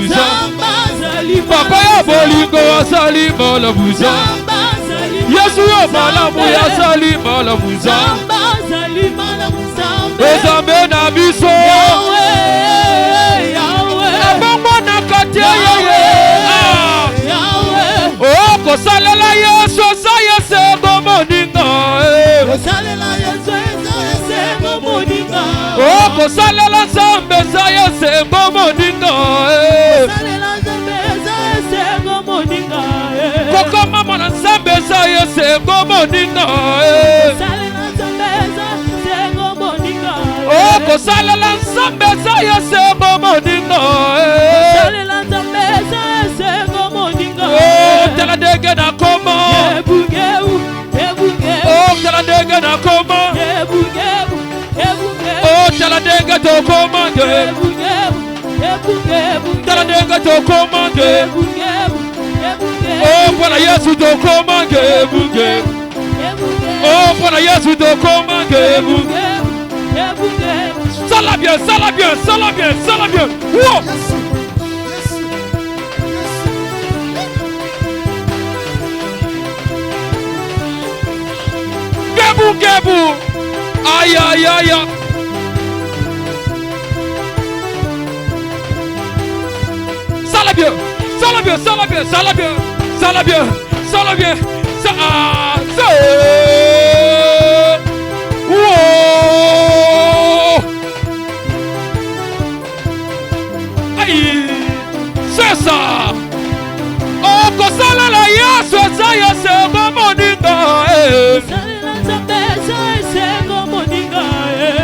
buza. Papa ya bolingo asali malabuza. Yesu ya malamu ya sali malabuza. Ezambe na biso. Ebongo na kati ya ye. Oh, kosalela Yesu saya sego moninga. Kosalela Yesu saya sego moninga. Oh, kosalela Zambe saya sego moninga. Kosalela Zambe saya sego moninga. Koko mama na Zambe saya sego moninga. Kosalela Zambe saya sego moninga. Oh, kosalela Zambe saya sego moninga. Kosalela Zambe saya sego moninga. Oh, tela dege na koma. Oh, tela dege na koma. Oh, tela dege to koma. Tela dege to koma. Oh, para Yesu to koma. Oh, para Yesu to koma. Ça la bien, ça la bien, ça la bien, ça la bien. Wow. Gebu, aïe aïe aïe. Ça la bien, ça la bien, ça la bien, ça la bien, ça la bien, ça la bien, ça wow. Aïe, c'est ça. Oh, kosala la Yesu ça ya c'est moninga.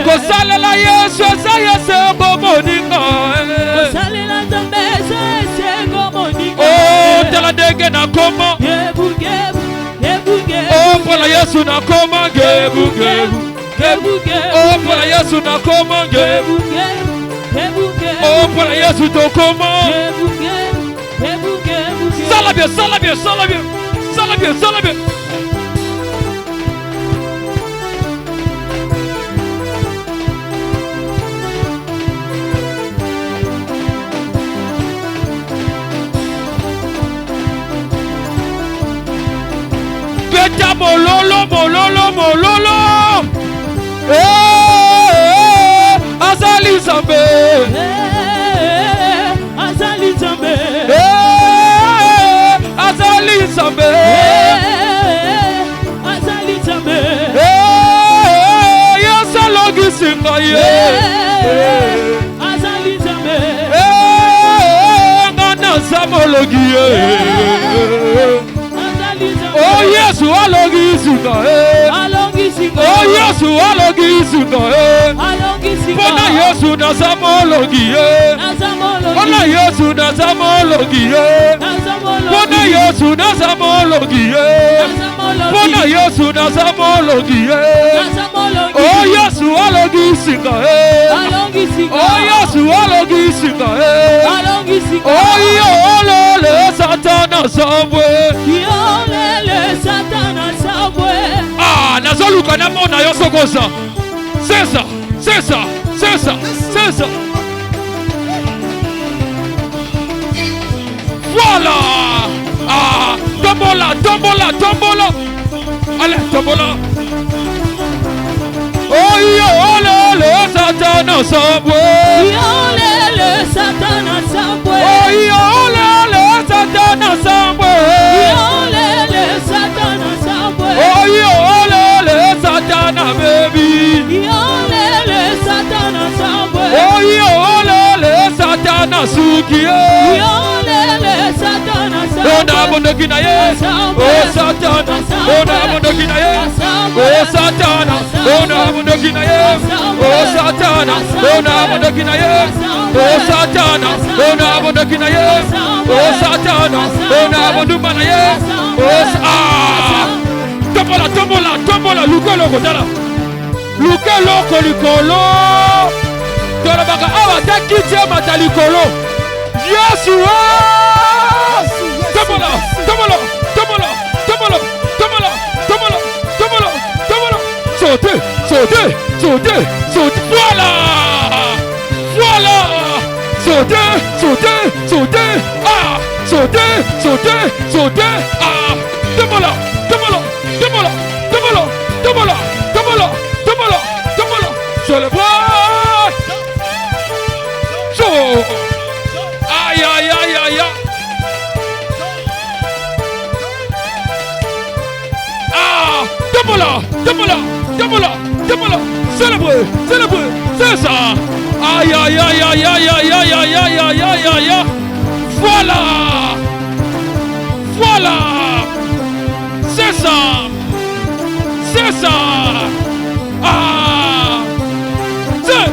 Kosalela Yesu saya sego moninga. Kosalela Zambe saya sego moninga. Oh, tela dege na koma. Oh, para Yesu na koma gebu. Oh, para Yesu na koma gebu. Oh, para Yesu to koma. Ça la bien, ça la bien, ça la bien, ça la bien, ça la bien. Mololo. Azali Zambe. Azali Zambe. Azali Zambe. Azali Zambe. Yasalogi singaye. Azali Zambe. Ngana zamologi. Oh Yesu alogisinga Oh Yesu alogisinga Bona Yesu na zamologi Bona Yesu na zamologi Bona Yesu na zamologi Bona Yesu na zamologi Oh Yesu alogisinga Oh Yesu alogisinga Oh yo le Satana sabwe Ah, nazoluka na mona yoso kosa. C'est ça. Voilà. Ah, tombola. Allez, tombola. Oh yo, le Satana sabwe. Le Satana sabwe. Oh yo, le Satana sabwe. Le Satana sabwe. Oh yo, le Satana baby. Le Satana sabwe. Oh yo, le Satana suki. Le Satana sabwe. On a bondoki na ye. Oh Satana. On a bondoki na ye. Oh Satana. On a bondoki na ye. Oh Satana. On a bondoki na ye. Oh Satana. On a bondoki na ye. Oh Satana. On a bondoki na ye. Oh Tombola, lukolo kotala. Lukolo kolikolo. Tola baka awa takiti mata likolo. Yesu. Tombola. Sautez. Voilà. Sautez. sauter. Ah, demande-la. Sur le bras. Aïe. Ah, demande-la. Célébrer. C'est ça. Aïe. Voilà. C'est ça. Ah. C'est.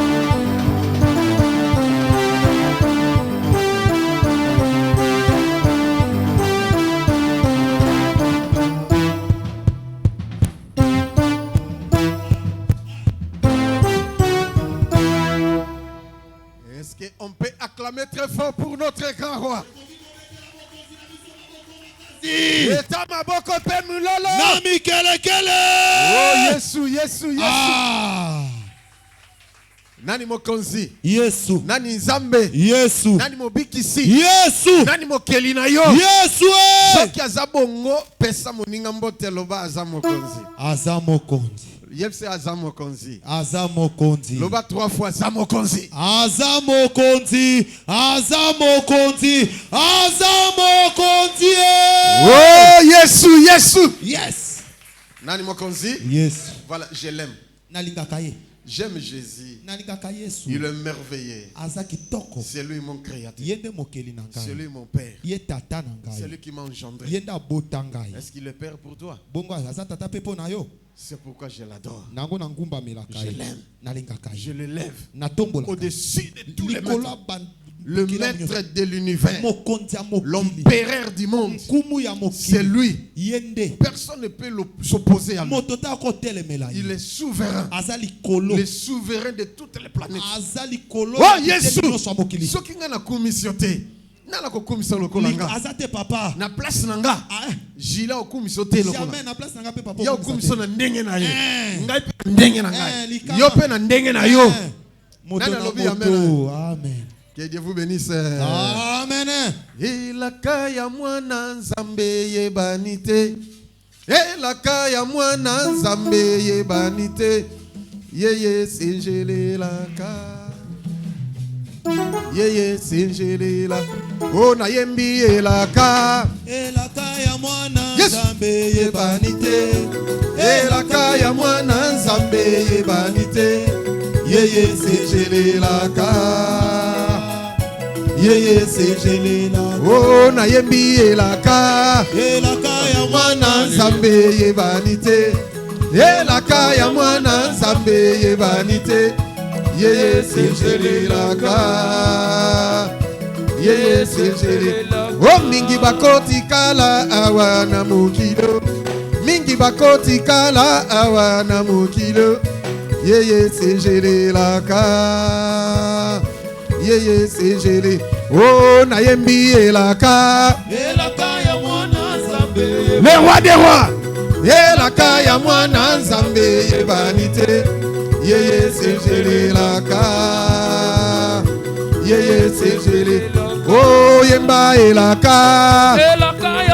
Est-ce qu'on peut acclamer très fort pour notre grand roi? Nami kele. Oh, Yesu. Ah. Nani mokonzi? Yesu. Nani nzambe? Yesu. Nani mobikisi? Yesu. Nani mokeli na yo? Yesu. Soki azabongo pesa moninga mbote loba azamokonzi. Azamokonzi. Yepse azamokonzi. Azamokonzi. Loba 3 fois azamokonzi. Azamokonzi. Oh, Yesu. Yes. Nani mokonzi? Yes. Voilà, je l'aime. Nalingakaye. J'aime Jésus. Il est merveilleux. C'est lui mon créateur. C'est lui mon père. C'est lui qui m'a engendré. Est-ce qu'il est père pour toi? C'est pourquoi je l'adore. Je l'aime. Je le lève au-dessus de tous les maîtres. Le maître de l'univers, l'empereur du monde, c'est lui. Personne ne peut s'opposer à lui. Il est souverain. Le souverain de toutes les planètes. Oh, Yesu! Ce qui n'a pas commissionné. Na place nanga jila okumisote lokona ya okumisona ndenge na ye ngai pe ndenge na ngai yo pe na ndenge na yo nana lobi amen. Que Dieu vous bénisse. Amen. Elaka ya mwana nzambe yebanite. Elaka ya mwana nzambe yebanite. Yeye sinjelelaka. Yeye sinjelela. Oh na yembi elaka. Elaka ya mwana nzambe yebanite. Elaka ya mwana nzambe yebanite. Yeye sinjelelaka. Yeye sejelela. Oh na yembi elaka. Elaka ya mwana nzambe yebanite. Elaka ya mwana nzambe yebanite. Yeye sejelelaka. Yeye sejelela. Oh mingi bakoti kala awa na mukilo. Mingi bakoti kala awa na mukilo. Yeye sejelelaka. Yeye sejele. Oh na yembi elaka. Elaka ya mwana nzambe. Le roi des rois. Elaka ya mwana nzambe yebanite. Yeye sejele laka. Yeye sejele. Oh yemba elaka.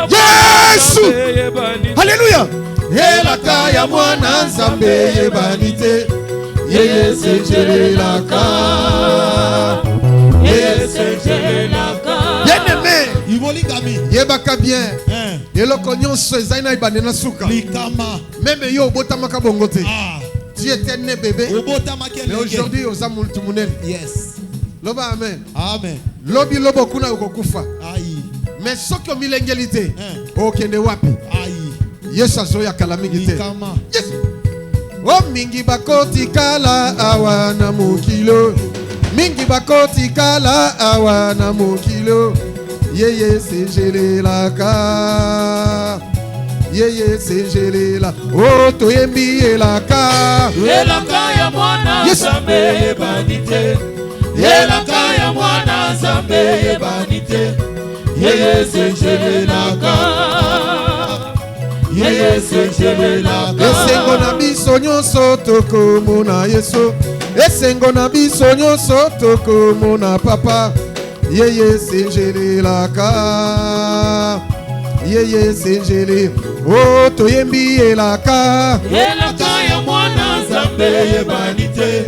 Yesu. Alléluia. Elaka ya mwana nzambe yebanite. Yeye sejele laka. Bien-aimé, yebaka bien. Eloko nyonso ezali ibane na suka. Même yo obotamaka bongo te. Tu étais né bébé. Mais aujourd'hui oza multu munene. Yes. Loba amen. Amen. Lobi lobo kuna ukokufa. Mais soki omilengeli te. Okende wapi? Yesu azoya kala mingi te. Yes. Oh mingi bakoti kala awa na mukilo. Mingi bakoti kala awa na mukilo. Yeye sejelelaka. Yeye sejelela. Oh toyembi elaka. Elaka ya mwana nzambe yebanite. Elaka ya mwana nzambe yebanite. Yeye sejelelaka. Yeye sejelelaka. Esengo na biso nyonso tokomona Yesu. Esengo na biso nyonso tokomona papa. Yeye c'est gelé la ka. Yeye c'est gelé. Oh toyembi elaka. Elaka ya mwana Nzambe yebanite.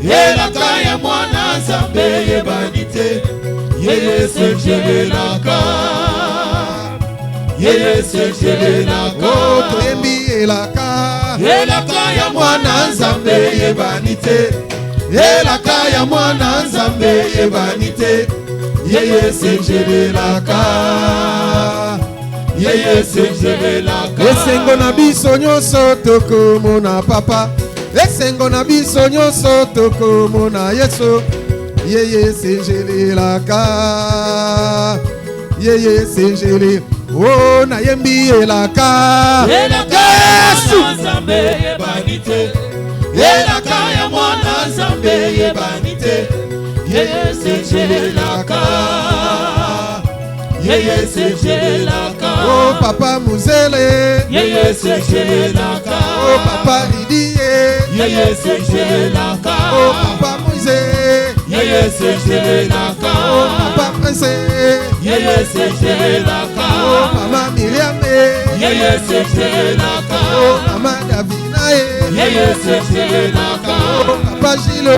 Elaka ya mwana Nzambe yebanite. Yeye c'est gelé la ka. Yeye c'est gelé la ka. Oh toyembi elaka. Elaka ya mwana Nzambe yebanite. Elaka ya mwana Nzambe yebanite. Yeye c'est gelé la ka. Yeye c'est gelé la ka. Esengo na biso nyonso tokomona papa. Esengo na biso nyonso tokomona Yesu. Yeye c'est gelé la ka. Yeye c'est gelé. Oh na yembi elaka. Elaka ya mwana Nzambe yebanite. Elaka ya mwana Nzambe yebanite. Yeye c'est gelé la ka. Yeye c'est gelé la ka. Oh papa Muzele. Yeye c'est gelé la ka. Oh papa Didier. Yeye c'est gelé la ka. Oh papa Moïse. Yeye c'est gelé la ka. Oh papa Prince. Yeye c'est gelé la ka. Oh maman Myriam. Yeye c'est gelé la ka. Oh maman Davina. Yeye c'est gelé la ka. Oh papa Gilo.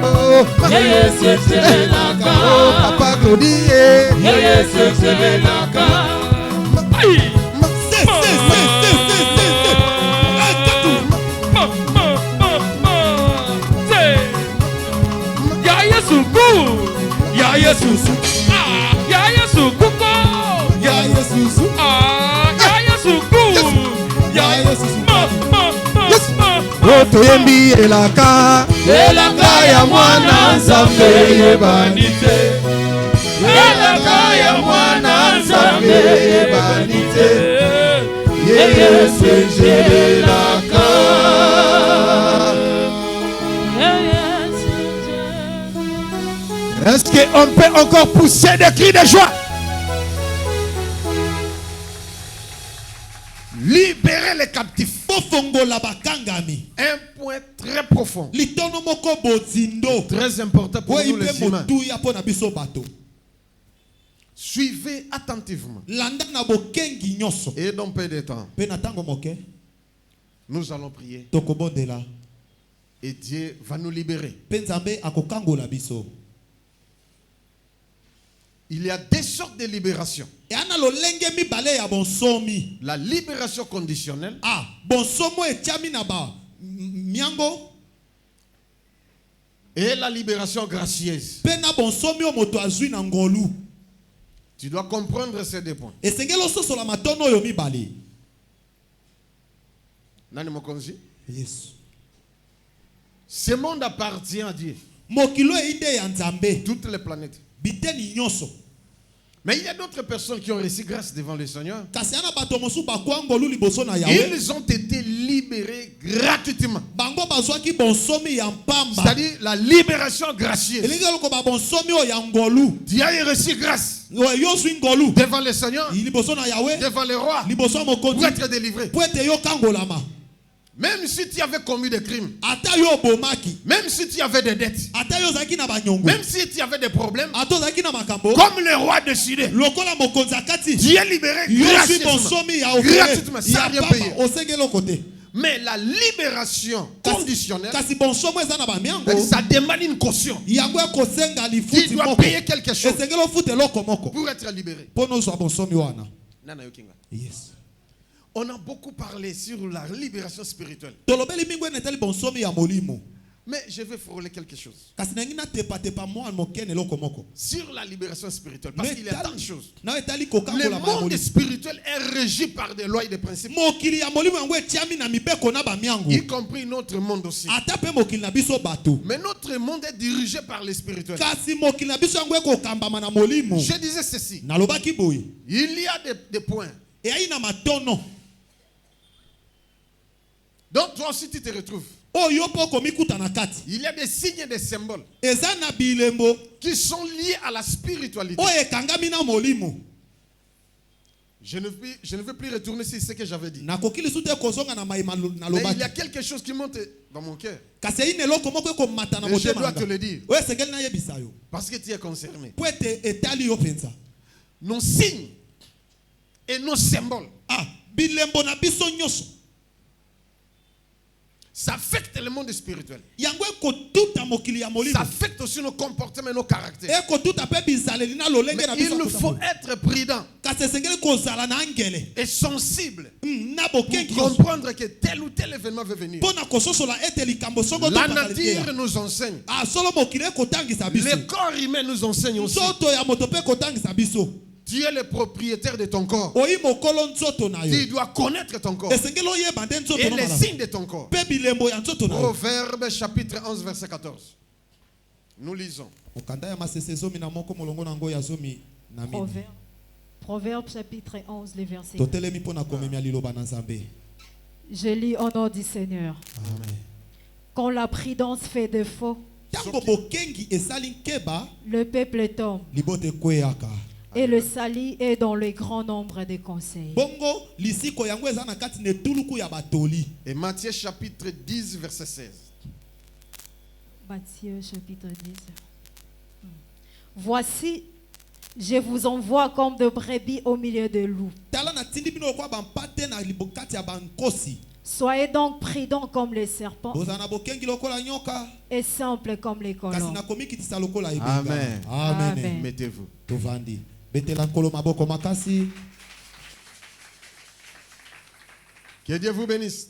Yeye c'est gelé la ka. Oh papa Claudie. Yeye c'est gelé la ka. Ya Yesu, ya Yesu kuko, Ya Yesu, ya Yesu ku, Ya Yesu. Oh toyembi elaka. Elaka ya mwana Nzambe yebanite. Elaka ya mwana Nzambe yebanite. Yeye c'est gelé la ka. Est-ce qu'on peut encore pousser des cris de joie? Libérer les captifs. Un point très profond. Très important pour nous les humains. Suivez attentivement. Et dans peu de temps, nous allons prier. Et Dieu va nous libérer. Il y a des sortes de libération. La libération conditionnelle. Et la libération gracieuse. Tu dois comprendre ces deux points. Nani mokonzi? Yes. Ce monde appartient à Dieu. Toutes les planètes. Mais il y a d'autres personnes qui ont reçu grâce devant le Seigneur. Ils ont été libérés gratuitement. C'est-à-dire la libération gracieuse. Tu as reçu grâce devant le Seigneur, devant le roi, pour être délivré. Même si tu avais commis des crimes, même si tu avais des dettes, même si tu avais des problèmes, comme le roi a décidé, tu es libéré gratuitement, sans rien payer. Mais la libération conditionnelle, ça demande une caution. Tu dois payer quelque chose pour être libéré. Yes. On a beaucoup parlé sur la libération spirituelle. Mais je vais frôler quelque chose. Sur la libération spirituelle. Parce qu'il y a tant de choses. Le monde spirituel est régi par des lois et des principes. Y compris notre monde aussi. Mais notre monde est dirigé par les spirituels. Je disais ceci. Il y a des points. Donc toi aussi tu te retrouves. Il y a des signes et des symboles qui sont liés à la spiritualité. Je ne veux plus retourner sur ce que j'avais dit. Mais il il y a quelque chose qui monte dans mon cœur. Et je dois te le dire. Parce que tu es concerné. Nos signes et nos symboles, ça affecte le monde spirituel. Ça affecte aussi nos comportements et nos caractères. Mais il nous faut être prudent et sensible pour comprendre que tel ou tel événement va venir. La nature nous enseigne. Le corps humain nous enseigne aussi. Tu es le propriétaire de ton corps. Tu dois connaître ton corps et les signes de ton corps. Proverbe chapitre 11 verset 14. Nous lisons. Proverbe chapitre 11 les versets. Je lis au nom du Seigneur. Amen. Quand la prudence fait défaut, le peuple tombe. Et le sali est dans le grand nombre de conseils. Et Matthieu chapitre 10 verset 16. Matthieu chapitre 10. Voici, je vous envoie comme de brebis au milieu de loups. Soyez donc prudents comme les serpents et simples comme les colons. Amen. Amen. Mettez-vous. Que Dieu vous bénisse.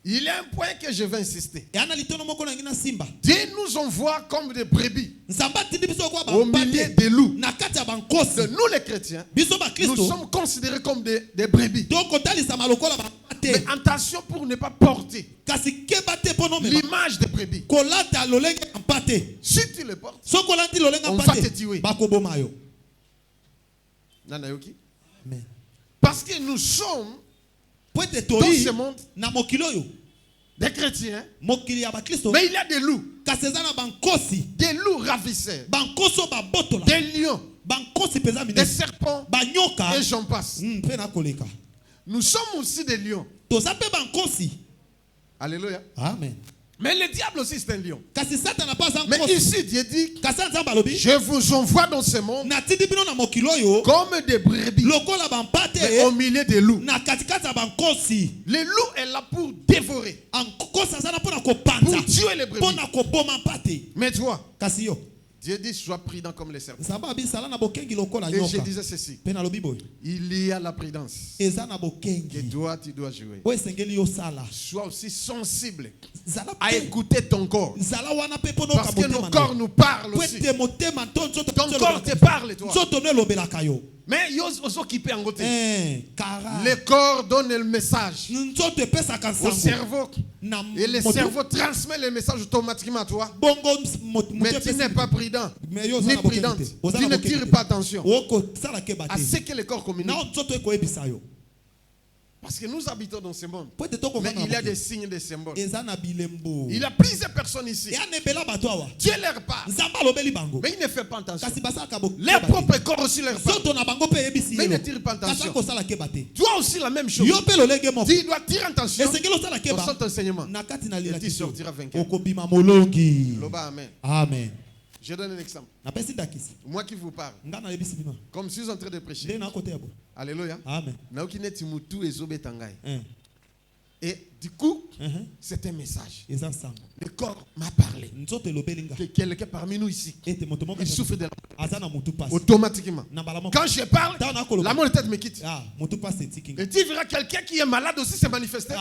Il y a un point que je vais insister. Dieu nous envoie comme des brebis au milieu des loups. Nous les chrétiens, nous sommes considérés comme des brebis. Mais attention pour ne pas porter l'image des brebis. Si tu le portes, on va te tuer. Parce que nous sommes dans ce monde des chrétiens, mais il y a des loups. Des loups ravisseurs, des lions, des serpents, et j'en passe. Nous sommes aussi des lions. Alléluia. Amen. Mais le diable aussi c'est un lion. Mais ici Dieu dit, je vous envoie dans ce monde comme des brebis, mais au milieu des loups. Le loup est là pour dévorer, pour tuer les brebis. Mais toi, Dieu dit, sois prudent comme les serpents. Et je disais ceci. Il y a la prudence que toi, tu dois jouer. Sois aussi sensible à écouter ton corps. Parce que nos corps nous parlent aussi. Ton corps te parle, toi. Mais il y a aussi qui peut en côté. Le corps donne le message au cerveau. Et le cerveau transmet le message automatiquement à toi. Mais tu n'es pas prudent, ni prudente. Tu ne tires pas attention à ce que le corps communique. Parce que nous habitons dans ce monde. Mais il y a des signes et des symboles. Il y a plusieurs personnes ici. Dieu leur parle. Mais il ne fait pas attention. Leur propre corps aussi leur parle. Mais il ne tire pas attention. Toi aussi la même chose. Tu dois tirer attention au son enseignement. Et tu sortiras vainqueur. Amen. Amen. Je donne un exemple. Moi qui vous parle, comme si je suis en train de prêcher. Alléluia. Amen. Et du coup, c'est un message. Le corps m'a parlé. Que quelqu'un parmi nous ici, il souffre de la mort. Automatiquement. Quand je parle, la mort de tête me quitte. Et tu verras quelqu'un qui est malade aussi se manifester.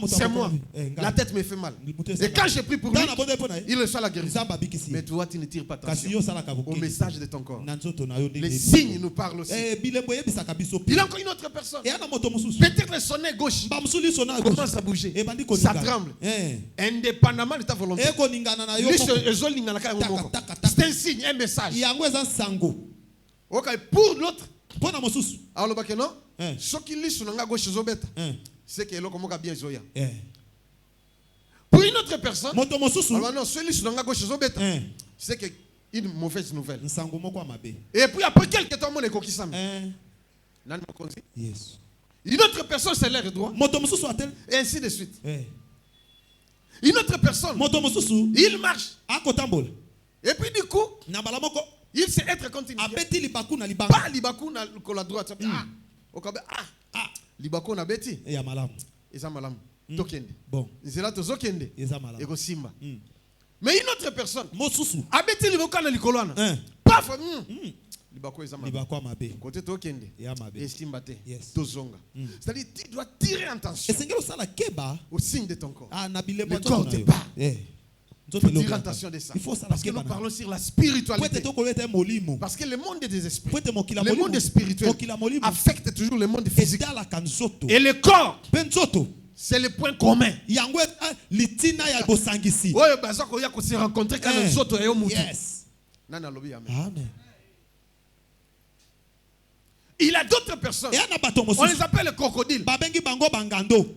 C'est moi. La tête me fait mal. Et quand je prie pour lui, il reçoit la guérison. Mais toi, tu ne tires pas attention au message de ton corps. Les signes nous parlent aussi. Il y a encore une autre personne. Peut-être son nez gauche commence à bouger. Ça tremble. Indépendamment de ta volonté. C'est un signe, un message. Pour l'autre, c'est que pour une autre personne, c'est que une mauvaise nouvelle. Et puis après quelques temps, on est coquissant. Yes. Une autre personne, c'est l'air droit. Et ainsi de suite. Une autre personne, il marche. Et puis du coup, il sait être continué. Pas libaku na la droite. Libaku na beti. Et malam. Eza malam. Tokende. Bon. Zela tozokende. Eza malam. Ego simba. Mais une autre personne. Abeti libaku na likolana. Paf. Libaku eza malam. Libaku mabe. Côté tokende. Ya mabe. Et simba te. Yes. Tozonga. C'est-à-dire tu dois tirer attention. Au signe de ton corps. Le corps te bat. Tirer attention de ça. Parce que nous parlons sur la spiritualité. Parce que le monde des esprits, le monde spirituel affecte toujours le monde physique. Et le corps, c'est le point commun. Yes. Amen. Il y a d'autres personnes. On les appelle les crocodiles.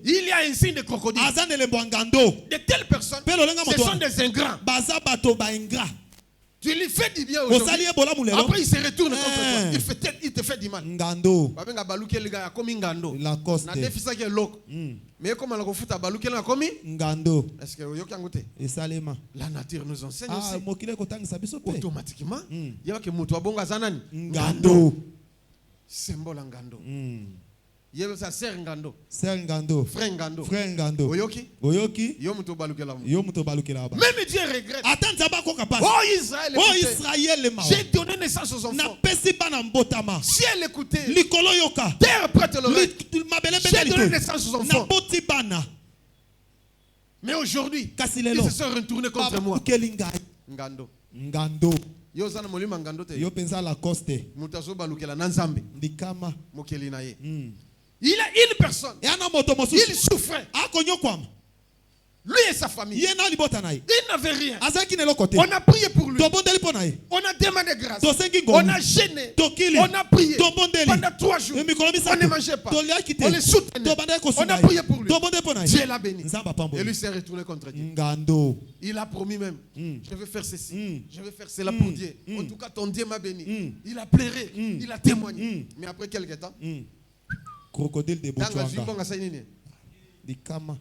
Il y a un signe de crocodile. De telles personnes, ce sont des ingrats. Tu lui fais du bien aujourd'hui. Après, il se retourne contre toi. Il te fait du mal. Mais comment on fout à balouke là comme est-ce que la nature nous enseigne aussi automatiquement il y a que mutu abonga zanani ngando symbole ngando yeba sa ser ngando frère ngando oyoki yo mutu balouke là même Dieu regrette oh Israël j'ai donné naissance aux enfants ciel écoutez terre prête l'oreille j'ai donné naissance aux enfants. Mais aujourd'hui, ils se sont retournés contre moi. Ngando. Yo zana molima ngando te. Yo pensa la coste. Mutazo balukela na Nzambe. Ndikama. Mokeli na ye. Il a une personne. Il souffrait. Lui et sa famille. Il n'avait rien. On a prié pour lui. On a demandé grâce. On a gêné. On a prié. Pendant 3 jours. On ne mangeait pas. On les soutenait. On a prié pour lui. Dieu l'a béni. Et lui s'est retourné contre Dieu. Il a promis même. Je vais faire ceci. Je vais faire cela pour Dieu. En tout cas, ton Dieu m'a béni. Il a pleuré. Il a témoigné. Mais après quelques temps. Crocodile de Botswana. Dikama.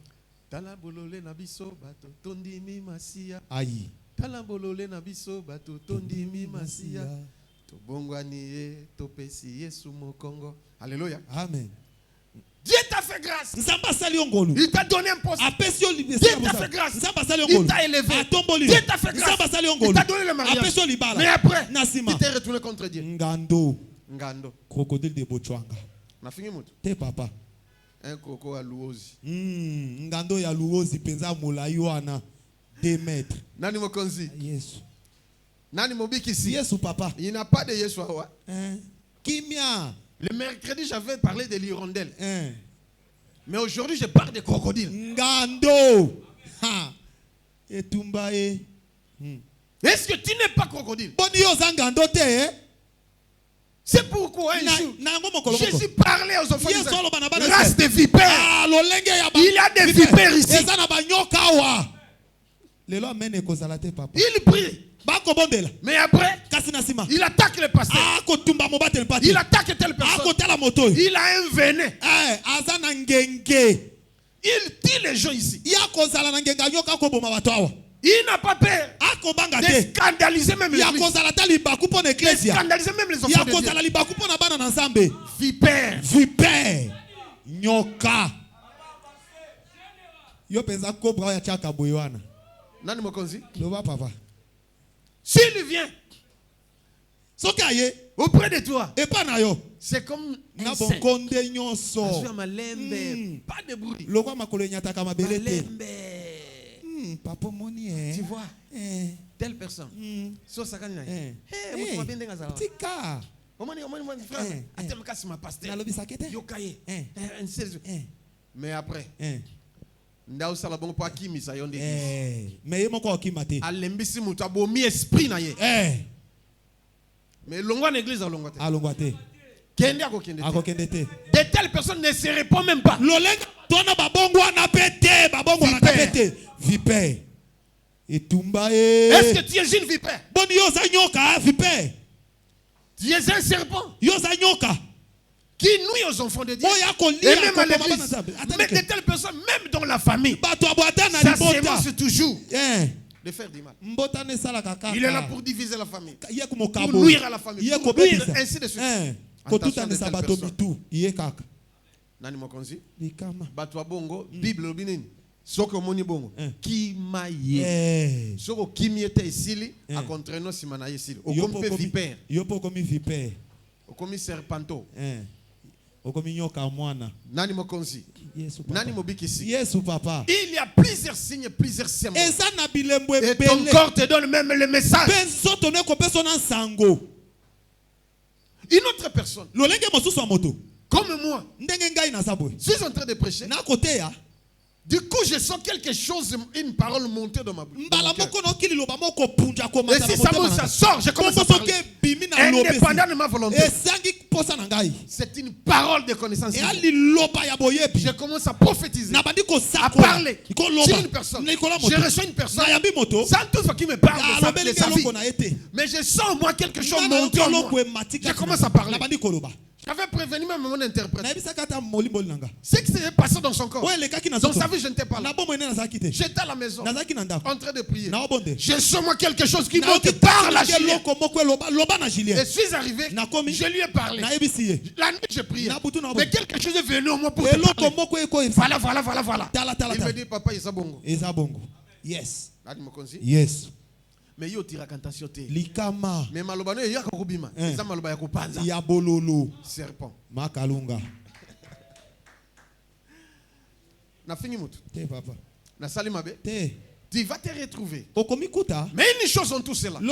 Talabolole na biso bato tondimi masia. Aïe. Talabolole na biso bato tondimi masia. Tobongwani ye topesi Yesu mokongo. Alléluia. Amen. Dieu t'a fait grâce. Il t'a donné un poste. Dieu t'a fait grâce. Il t'a élevé. Dieu t'a fait grâce. Il t'a donné le mariage. Mais après, il t'est retourné contre Dieu. Ngando. Crocodile de Botswana. Na fini moto. Te papa. Un coco à Luozi. Ngando ya Luozi penza molai wana 2 mètres. Nani mokonzi? Yesu. Nani mobiki si? Yesu papa. Il n'a pas de Yesu awa. Kimia. Le mercredi j'avais parlé de l'hirondelle. Mais aujourd'hui je parle de crocodile. Ngando. Ha. Etumba e. Est-ce que tu n'es pas crocodile? Boni yo zangando te C'est pourquoi un jour, Jésus parlait aux enfants d'Israël. Race de vipères. Il y a des vipères ici. Il prie. Mais après, il attaque le pasteur. Il attaque telle personne. Il a un venin. Il tue les gens ici. Il n'a pas peur de scandaliser même l'église. De scandaliser même les enfants de Dieu. Vipère. Nyoka. Yo penza cobra ya chaka boywana. Nani mokonzi? Loba papa. S'il vient auprès de toi, c'est comme un saint. Pas de bruit. Papa moni tu vois telle personne so sakana tika mais après ndao sala bon pa kimisa yonde mais yemo ko kimate alembisi mutu abomi esprit na ye mais longwa na église alongwa te kende te de telles personnes ne se répondent même pas. Tona babongwa na pete vipère etumba est-ce que tu es une vipère? Boni yoza nyoka vipère. Tu es un serpent yoza nyoka qui enseigner aux enfants de Dieu. Et même à l'église. Mais de telles personnes, même dans la famille, ça s'évance toujours de faire du mal. Il est là pour diviser la famille, pour nuire à la famille, pour nuire ainsi de suite. Attention de telles personnes. Nani mokonzi? Batwa bongo, Bible obinini. Soko moni bongo. Kimaye. Soko kimiete isili, a contraino simana isili. Okomi vipère. Yopo komi vipère. Okomi serpento. Okomi nyoka mwana. Nani mokonzi? Nani mobiki ici? Yesu papa. Il y a plusieurs signes, plusieurs symboles. Et ton corps te donne même le message. Une autre personne, comme moi, je suis en train de prêcher. Du coup, je sens quelque chose, une parole monter dans ma bouche. Et si ça sort, je commence à parler. Indépendant de ma volonté. C'est une parole de connaissance. Je commence à prophétiser, à parler. Sur une personne. Je reçois une personne. Sans toutefois qui me parle de sa vie. Mais je sens moi quelque chose monter en moi. Je commence à parler. J'avais prévenu même mon interprète. Ce qui s'est passé dans son corps. Dans sa vie, je n'étais pas là. J'étais à la maison, en train de prier. Je sens moi quelque chose qui monte par la Julien. Et je suis arrivé, je lui ai parlé. La nuit, je priais. Mais quelque chose est venu au moins pour te parler. Voilà. Il me dit, papa, il bongo. Yes. Yes. Mais yo tira cantation te. Likama. Mais malobano ya kokubima. Eza maloba ya kopanza. Ya bololo. Serpent. Makalunga. Na fini mutu. Te papa. Na salimabe. Te. Tu vas te retrouver. Mais une chose en tout cela. Il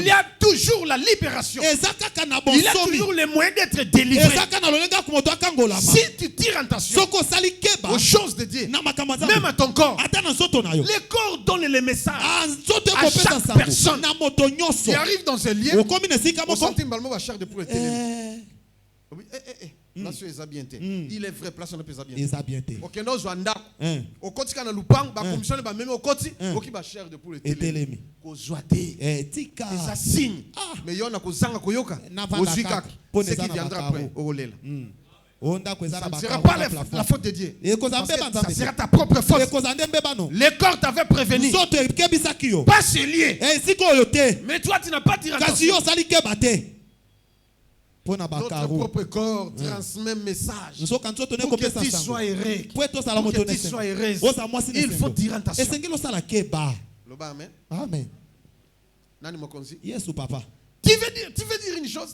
y a toujours la libération. Il y a toujours les moyens d'être délivré. Si tu tires attention aux choses de Dieu, même à ton corps, le corps donne les messages à chaque personne qui arrive dans un lieu. Au sentiment de chair de pour être là sur les habientés. Il est vrai place on peut habientés. OK nous Rwanda. Au côté kana lupang ba commission ba même au côté oki ba chair de pour le télé. Ko zoité. Tika. Ça signe. Mais yona ko zanga koyoka. Ozika. Ce qui viendra après au lela. Ça ne sera pas la faute de Dieu. Ça sera ta propre faute. Le corps t'avait prévenu. Pas ce lié. Mais toi tu n'as pas tiré attention. Notre propre corps transmet un message pour que tu sois heureux. Pour que tu sois heureuse. Il faut dire attention. Amen. Amen. Nani mokonzi? Yes ou papa. Tu veux dire une chose?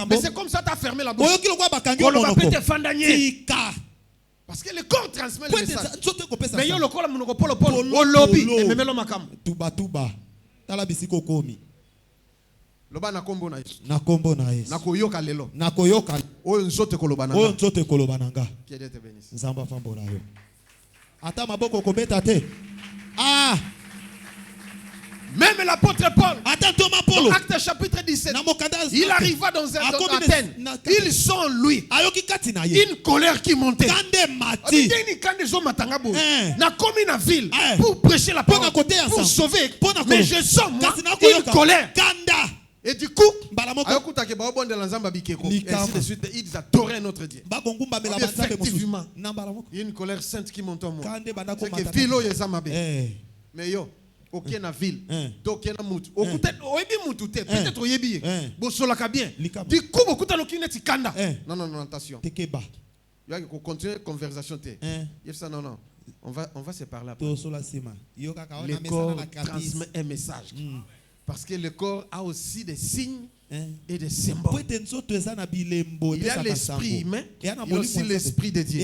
Mais c'est comme ça tu as fermé la bouche. Parce que le corps transmet le message. Mais il y a le corps au lobby. Tuba. Talabisiko komi. Loba na kombo na Yesu. Na kombo na Yesu. Nakoyoka lelo. Nakoyoka. Oyo nzote kolobana. Oyo nzote kolobananga. Que Dieu te bénisse. Nzamba fambo na yo. Ata maboko kobeta te. Ah. Même l'apôtre Paul. Attends Thomas Paul. Dans Actes chapitre 17. Il arriva dans Athènes. Il sent lui. Une colère qui montait. Na komi na ville pour prêcher la parole, pour sauver. Mais je sens moi une colère. Et du coup, ils adoraient notre Dieu. Effectivement, il y a une colère sainte qui monte en moi. C'est que Philo et Zamabe. Mais yo, aucun na ville, aucun na mutu. Peut-être oyebi. Bosolaka bien. Du coup, beaucoup de gens kanda. Non, attention. Il y a continuer la conversation. Non. On va se parler après. Le corps transmet un message. Parce que le corps a aussi des signes et des symboles. Il y a l'esprit humain, il y a aussi l'esprit de Dieu.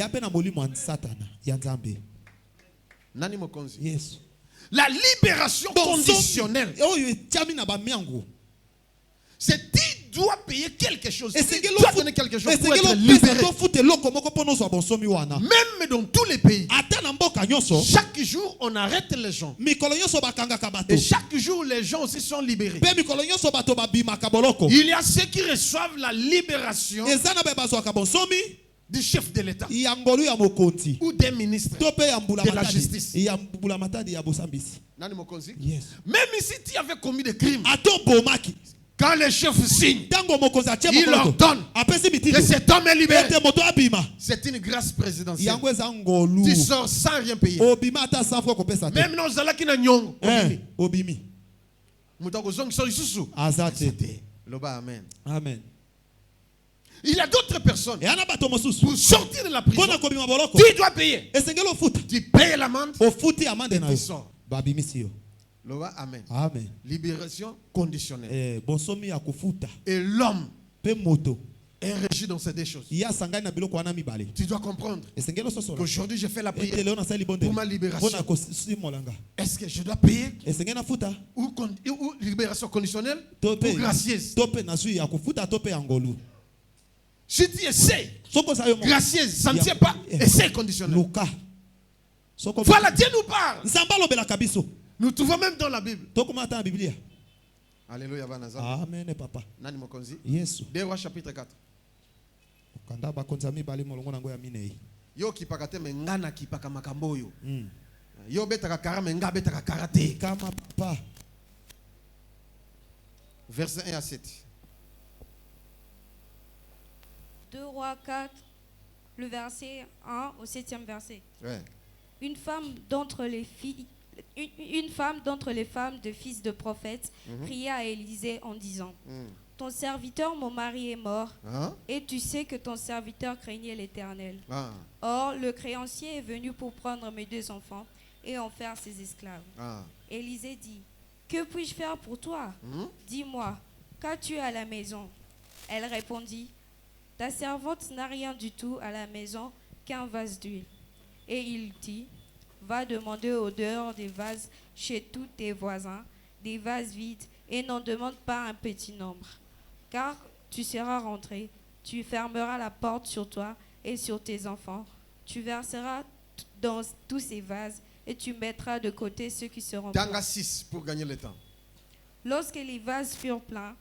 Nani mokonzi? Yes. La libération conditionnelle. C'est tu dois payer quelque chose. Tu dois donner quelque chose pour être libéré. Même dans tous les pays, chaque jour on arrête les gens. Et chaque jour les gens aussi sont libérés. Il y a ceux qui reçoivent la libération du chef de l'État ou des ministres de la justice. Même si tu avais commis des crimes, Quand les chefs signent, il ordonne que cet homme est libéré. C'est une grâce présidentielle. Tu sors sans rien payer. Même nos alaki na nyongo. Obimi. Amen. Amen. Il y a d'autres personnes. Pour sortir de la prison, tu dois payer. Tu payes l'amende. Tu sors. Amen. Amen. Libération conditionnelle. Et l'homme est régi dans ces deux choses. Tu dois comprendre qu'aujourd'hui je fais la prière pour ma libération. Est-ce que je dois payer ou libération conditionnelle ou gracieuse? Si tu essaies gracieuse, ça ne tient pas, essaie conditionnel. Voilà, Dieu nous parle. Nous trouvons même dans la Bible. Alléluia. Amen, papa. Yes. 2 Rois chapitre 4. Yo kipakate mengana kipaka makamboyo. Yo betaka kara menga betaka karate. Kama papa. Verset 1 à 7. 2 Rois 4, le verset 1 au 7e verset. Ouais. Une femme d'entre les femmes de fils de prophètes pria à Élisée en disant, ton serviteur, mon mari, est mort, et tu sais que ton serviteur craignait l'Éternel. Or, le créancier est venu pour prendre mes 2 enfants et en faire ses esclaves. Élisée dit, que puis-je faire pour toi? Dis-moi, qu'as-tu à la maison? Elle répondit, ta servante n'a rien du tout à la maison qu'un vase d'huile. Et il dit, va demander au dehors des vases chez tous tes voisins, des vases vides, et n'en demande pas un petit nombre. Car tu seras rentré, tu fermeras la porte sur toi et sur tes enfants, tu verseras dans tous ces vases et tu mettras de côté ceux qui seront pleins. Tanga 6 pour gagner le temps. Lorsque les vases furent pleins,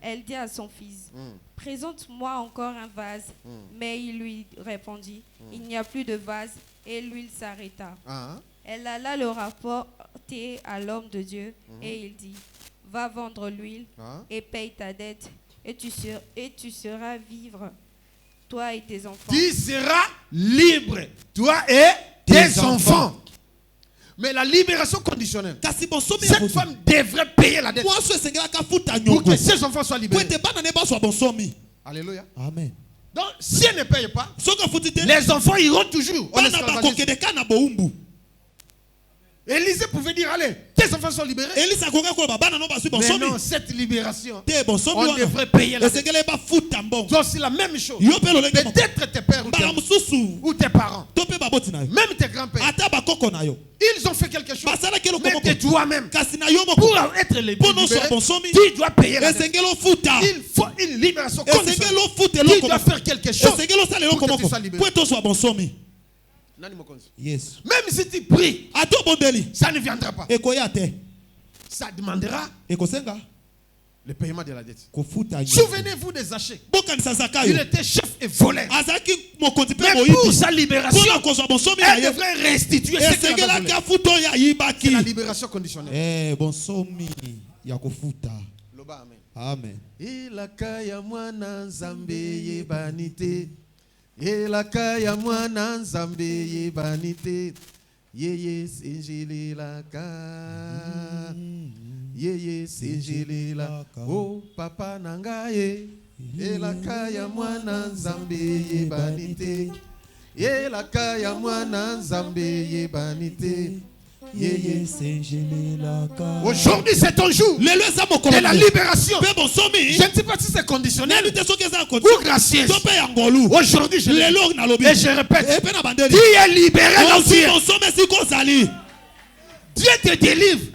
elle dit à son fils, présente-moi encore un vase. Mais il lui répondit, il n'y a plus de vase, et l'huile s'arrêta. Elle alla le rapporter à l'homme de Dieu, et il dit, va vendre l'huile et paye ta dette, et tu seras vivre, toi et tes enfants. Tu seras libre, toi et tes enfants. Mais la libération conditionnelle, cette femme devrait payer la dette pour que ses enfants soient libérés. Alléluia. Amen. Donc, si elle ne paye pas, les enfants iront toujours en esclavagisme. Élisée pouvait dire, allez, tes enfants sont libérés. Mais non, cette libération, on devrait payer la dette. Donc c'est la même chose. Peut-être tes pères ou tes parents, même tes grands-pères, ils ont fait quelque chose. Mais de toi-même, pour être libéré, tu dois payer la dette. Il faut une libération conditionnelle. Tu dois faire quelque chose pour que tu sois libéré. Yes. Même si tu pries, ça ne viendra pas. Ça demandera le paiement de la dette. Souvenez-vous des Zachée. Il était chef et voleur. Mais pour sa libération, elle devrait restituer ce qu'il a volé. C'est la libération conditionnelle. Amen. Elakaya mwana nzambe yebanite yeye senjelelaka yeye senjelelaka oh papa nangaye elakaya mwana nzambe yebanite elakaya mwana nzambe yebanite. Aujourd'hui c'est ton jour de la libération. Je ne sais pas si c'est conditionnel ou gracieux. Aujourd'hui je le et je répète, Dieu est libéré dans Dieu. Dieu te délivre.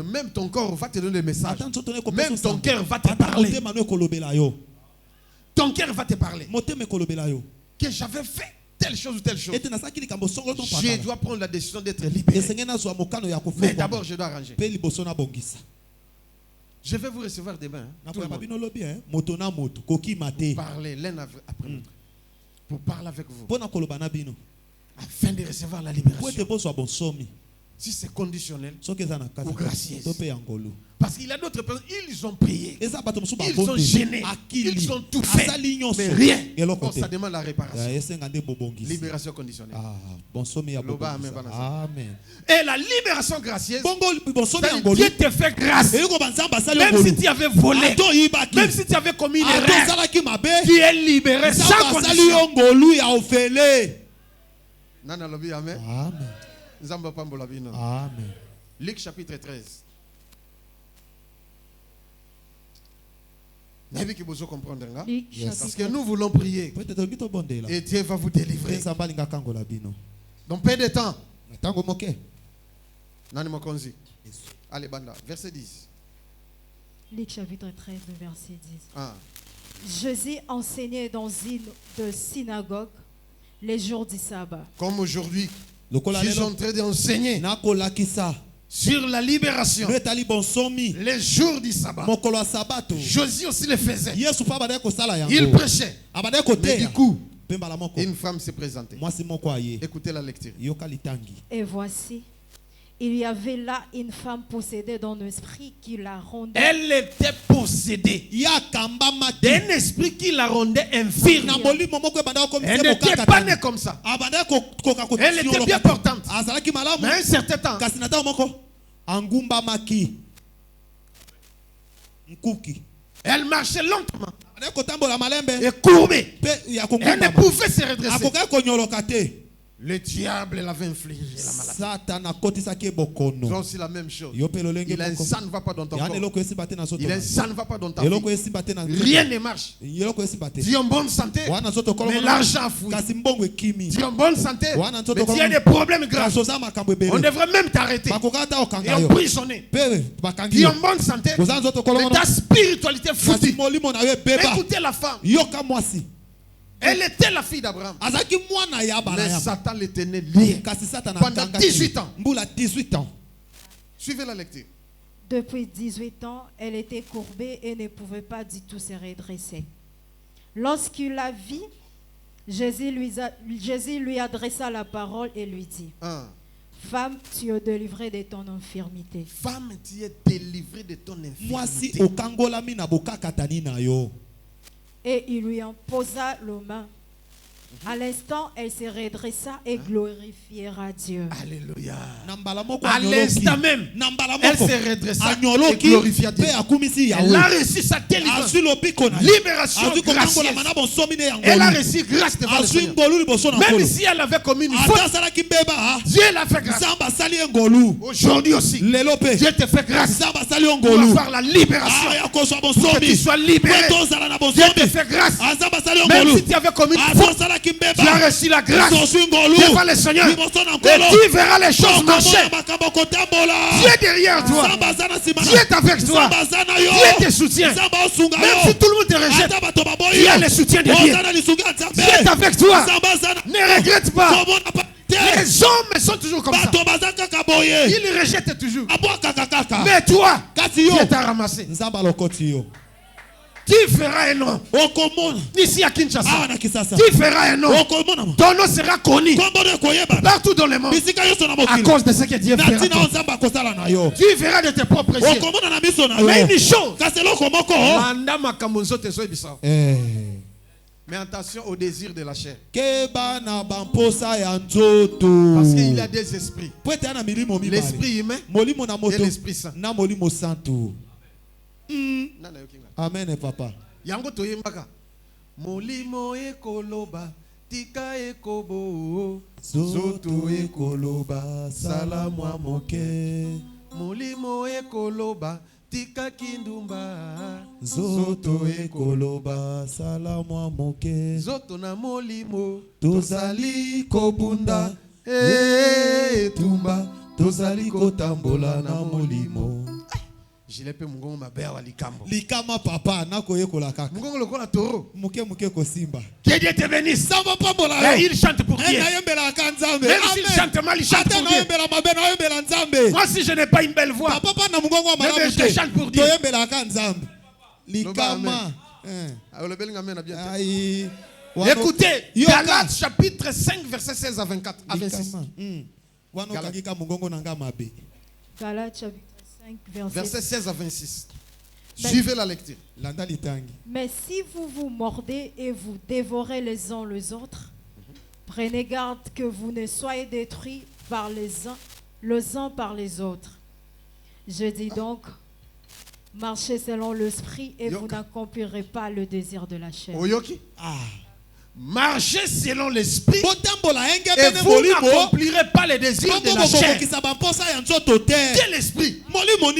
Même ton corps va te donner le message. Même ton cœur va te parler. Ton cœur va te parler. Que j'avais fait telle chose ou telle chose. Je dois prendre la décision d'être libéré. Mais d'abord, je dois arranger. Je vais vous recevoir demain. Pour parler l'un après l'autre. Pour parler avec vous. afin de recevoir la libération. Si c'est conditionnel ou gracieux. Parce qu'il y a d'autres personnes, ils ont prié, ils ont gêné, ils ont tout fait, mais rien. On ça demande la réparation. Libération conditionnelle. Amen. Et la libération gracieuse, Dieu te fait grâce. Même si tu avais volé, même si tu avais commis une erreur, tu es libéré sans condition. Amen. Amen. Luc chapitre 13. Parce que nous voulons prier. Et Dieu va vous délivrer. Dans peu de temps. Allez, Banda, verset 10. Luc chapitre 13, verset 10. Jésus enseignait dans une de synagogue les jours du sabbat. Comme aujourd'hui, je suis en train d'enseigner sur la libération les jours du sabbat. Jésus aussi le faisait. Il prêchait. Mais du coup, une femme s'est présentée. Écoutez la lecture. Et voici, il y avait là une femme possédée d'un esprit qui la rendait. Elle était possédée d'un esprit qui la rendait infirme. Elle n'était pas née comme ça. Elle était bien portante. Mais un certain temps, elle marchait lentement et courbée. Elle ne pouvait se redresser. Le diable l'avait infligé la maladie. C'est aussi la même chose. Il a un sang ne va pas dans ton corps. Il a un sang ne va pas dans ta vie. Rien ne marche. Tu es en bonne santé, mais l'argent fouille. Tu es en bonne santé, mais tu as des problèmes graves. On devrait même t'arrêter et emprisonner. Tu es en bonne santé, mais ta spiritualité foutue. Écoutez la femme. Elle était la fille d'Abraham. Mais Satan le tenait lié pendant 18 ans. Suivez la lecture. Depuis 18 ans, elle était courbée et ne pouvait pas du tout se redresser. Lorsqu'il la vit, Jésus lui adressa la parole et lui dit: Femme, tu es délivrée de ton infirmité. Femme, tu es délivrée de ton infirmité. Et il lui en posa le main. À l'instant, elle se redressa et glorifiera Dieu. Alléluia. À l'instant même, elle se redressa et glorifia Dieu. Elle a reçu sa délivrance. Libération gracieuse. Elle a reçu grâce devant le Seigneur. Même si elle avait commis une faute, Dieu l'a fait grâce. Aujourd'hui aussi, Dieu te fait grâce pour avoir la libération. Pour que tu sois libéré. Dieu te fait grâce. Même si tu avais commis une faute, tu as reçu la grâce devant le Seigneur. Et tu verras les choses marcher. Dieu est derrière toi. Dieu est avec toi. Dieu te soutient. Même si tout le monde te rejette, Dieu a le soutien de Dieu. Dieu est avec toi. Ne regrette pas. Les hommes sont toujours comme ça. Ils rejettent toujours. Mais toi, Dieu t'a ramassé. Tu feras un nom. Ici à Kinshasa. Tu feras un nom. Ton nom sera connu partout dans le monde à cause de ce que Dieu fera. Tu verras de tes propres yeux. Mais une chose. Mais attention au désir de la chair. Parce qu'il y a des esprits. L'esprit humain et l'esprit saint. Amen, papa. Yango toyembaka. Molimo ekoloba, tika ekobo. Zoto ekoloba, salamwa moke. Molimo ekoloba, tika kindumba. Zoto ekoloba, salamwa moke. Zoto na molimo, tozali kobunda. Tumba, tozali kotambola na molimo. Jilepe mungongo mabea wa likambo. Likama papa nako yekola kaka. Mungongo lokola toro. Muke ko simba. Que Dieu te bénisse. Samba pambola. Il chante pour Dieu. Même s'il chante mal, il chante pour Dieu. Moi si je n'ai pas une belle voix, mais je chante pour Dieu. Likama. Aïe. Écoutez, Galates chapitre 5, verset 16 à 24. À 26. Galates chapitre 5, verset 16 à 26. Suivez la lecture. Mais si vous vous mordez et vous dévorez les uns les autres, prenez garde que vous ne soyez détruits par les uns par les autres. Je dis donc, marchez selon l'esprit et vous n'accomplirez pas le désir de la chair. Marchez selon l'esprit et vous n'accomplirez pas les désirs de la chair. Quel esprit?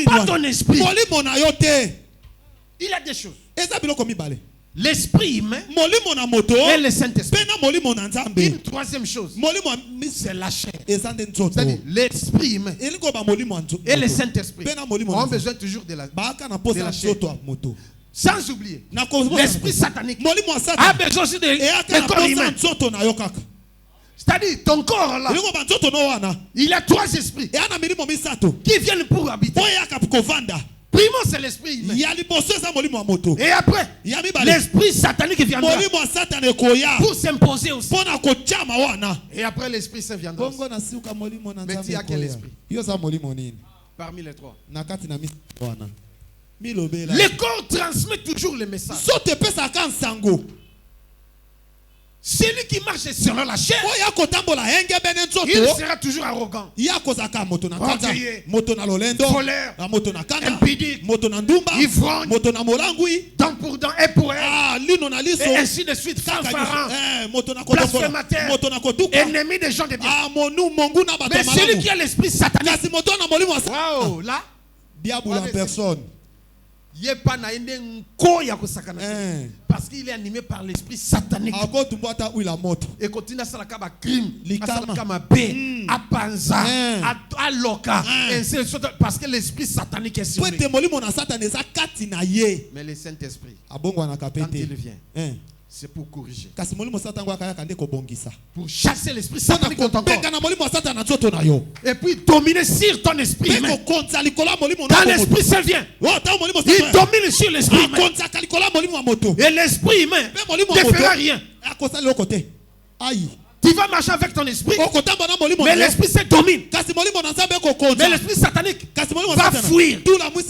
Pas ton esprit. Il y a des choses. L'esprit humain et le Saint-Esprit. Une troisième chose, c'est la chair. C'est-à-dire l'esprit humain et le Saint-Esprit ont besoin toujours de la chair. Sans oublier, l'esprit satanique a besoin aussi de corps humain. C'est-à-dire ton corps là, il y a trois esprits qui viennent pour habiter. Primo, c'est l'esprit humain. Et après, l'esprit satanique viendra pour s'imposer aussi. Et après, l'esprit saint viendra aussi. Mais tu as quel esprit? Parmi les trois. Le corps transmet toujours le message. Celui qui marche selon la chair, il sera toujours arrogant, orgueilleux, voleur, impudique, ivrogne, dent pour dent et pour elle, et ainsi de suite, fanfaron, blasphémateur, ennemi des gens de bien. Mais celui qui a l'esprit satanique, waouh, là, personne. Parce qu'il est animé par l'esprit satanique. Et continue à faire un crime, à panza, à loca, parce que l'esprit satanique est sur lui. Mais le Saint-Esprit, quand il vient, c'est pour corriger, pour chasser l'esprit satanique de ton corps, et puis dominer sur ton esprit. Quand l'esprit se vient, il domine sur l'esprit humain. Et l'esprit humain ne fera rien. Tu vas marcher avec ton esprit, mais l'esprit se domine. Mais l'esprit satanique va fuir.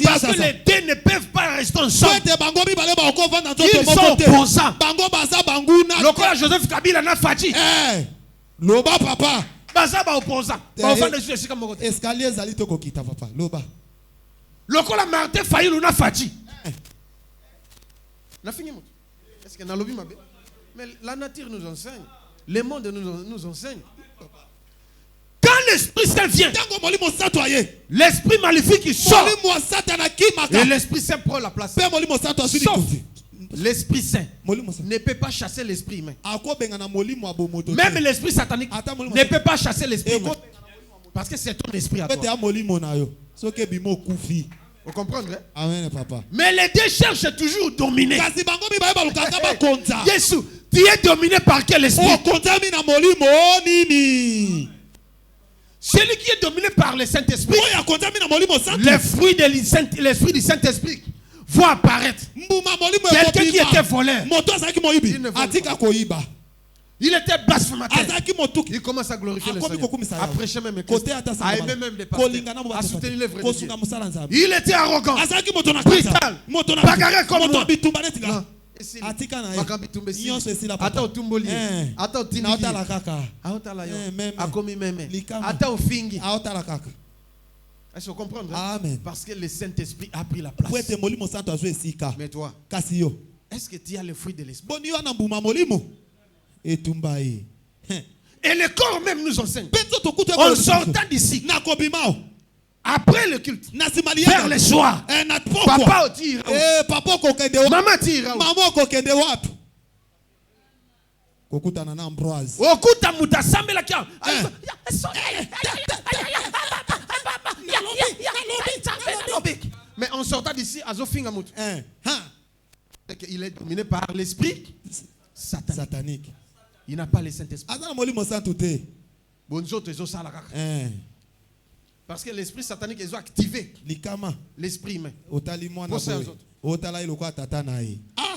Parce que les deux ne peuvent pas rester ensemble. Ils sont opposants. Le corps Joseph Kabila n'a fati. Loba papa. Baza ba opposant. Escalier zali to kokita papa. Loba. Le corps la Martin Fayulu n'a fati. Na fini moto. Est-ce que na lobi mabe? Mais la nature nous enseigne. Le monde nous enseigne. Quand l'Esprit Saint vient, l'esprit maléfique il sort. Et l'Esprit Saint prend la place. Sauf l'Esprit Saint ne peut pas chasser l'esprit humain. Même l'esprit satanique ne peut pas chasser l'esprit humain. Parce que c'est ton esprit à toi. Vous comprenez? Amen, papa. Mais les deux cherchent toujours dominer. Jésus, tu es dominé par quel esprit? Celui qui est dominé par le Saint-Esprit, les fruits de l'esprit du Saint-Esprit vont apparaître. Quelqu'un qui était voleur, il était blasphémateur. Il commence à glorifier le Seigneur, à prêcher même côté, à aimer même les pasteurs, à soutenir les vrais Dieu. Il était arrogant, brutal, bagarré comme moi. Est-ce que vous comprenez? Amen. Parce que le Saint-Esprit a pris la place. Mais toi, est-ce que tu as le fruit de l'esprit? Et le corps même nous enseigne. En sortant d'ici, après le culte, vers le soir, papa tire, maman tire, okuta mutasame la kia. Mais en sortant d'ici, Azofingamut, il est dominé par l'esprit satanique. Il n'a pas le Saint-Esprit. Parce que l'esprit satanique ils ont activé l'esprit humain.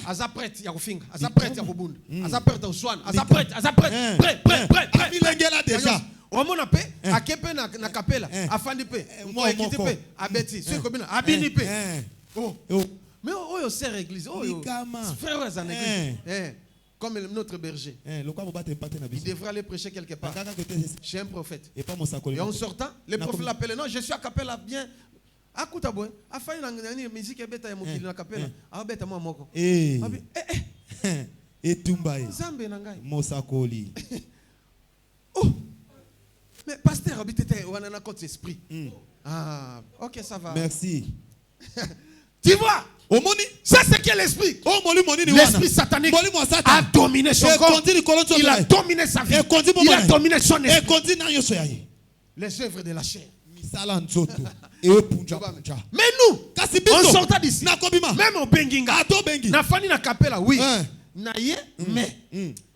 Aza prête ya kufinga. Aza prête ya kubunda. Aza prête ya uswana. Aza prête. Prêt. Abilengela déjà. Omona pe akepe na kapela afandi pe ekiti pe abeti sikobina abini pe. Oh. Mais oyo sert église. Oyo frère à l'église. Comme notre berger. Il devrait aller prêcher quelque part. Chez un prophète. Et en sortant, le prophète l'appelle. Non, je suis à Capella bien. A Koutaboué. A failli la musique et bêta et la Capella. A bêta moi moko. Et Tumbaye. Zambe nangai. Mosakoli. Oh. Mais pasteur habite on a un côté esprit. Ah, OK, ça va. Merci. Tu vois? Ça c'est qui est l'esprit? L'esprit satanique a dominé son corps. Il a dominé sa vie. Il a dominé son esprit. Les œuvres de la chair. Mais nous, on sortait d'ici. Même au Benginga. Na fani na kapela, oui. Na ye, mais.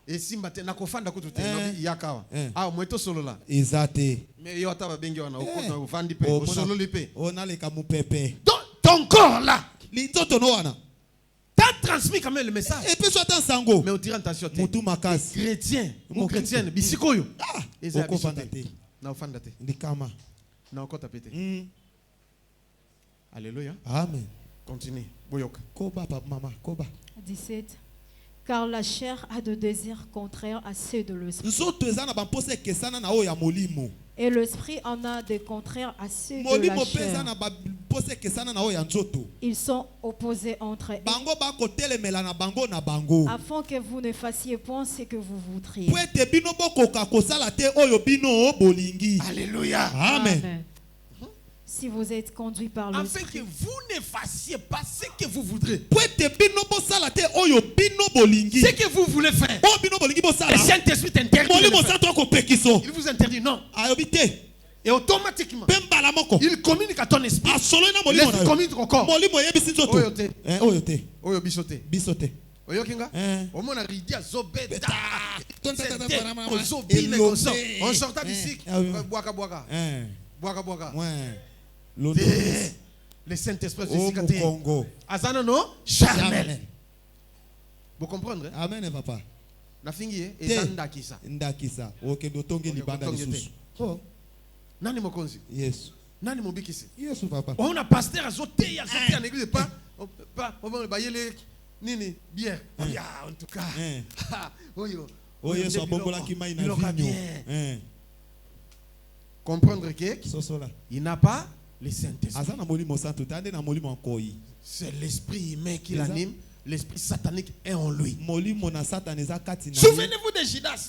Et si matin na kofanda kutu te yakawa. Ah, mweto solo la. Exacté. Mais yo ataba bengi wana okota ofandi pe, o solo lipe. On a les kamupepe. Ton corps là. T'as transmis quand même le message. Et puis soit un sango. Mais on tire attention. Chrétien. Mon chrétienne. Bisikoyo. Oko fandate. Na ofandate. Ndikama. Na okota pete. Alléluia. Amen. Continue. Boyoka. Koba papa maman. Koba. 17. Car la chair a de désirs contraires à ceux de l'esprit. Et l'esprit en a des contraires à ceux de la chair. Ils sont opposés entre eux, afin que vous ne fassiez point ce que vous voudriez. Alléluia. Amen. Si vous êtes conduit par l'esprit, afin que vous ne fassiez pas ce que vous voudrez. Ce que vous voulez faire. Le Saint-Esprit t'interdit. Il vous interdit, non. Et automatiquement, il communique à ton esprit. Il communique au corps. On sortait d'ici. Boaka. Le Saint-Esprit est Azana no charnel. Vous comprenez? Amen papa. Na fingi ndakisa. Ndakisa. OK dotonge libanda lisusu. Oh. Nani mokonzi? Yes. Nani mobikisi? Yes papa. On a pasteur azoté en église pas on va bailler nini bière. En tout cas. Oyo so bombola ki mai na vinyo. Comprendre que il n'a pas le Saint-Esprit. C'est l'esprit humain qui l'anime. L'esprit satanique est en lui. Souvenez-vous de Judas.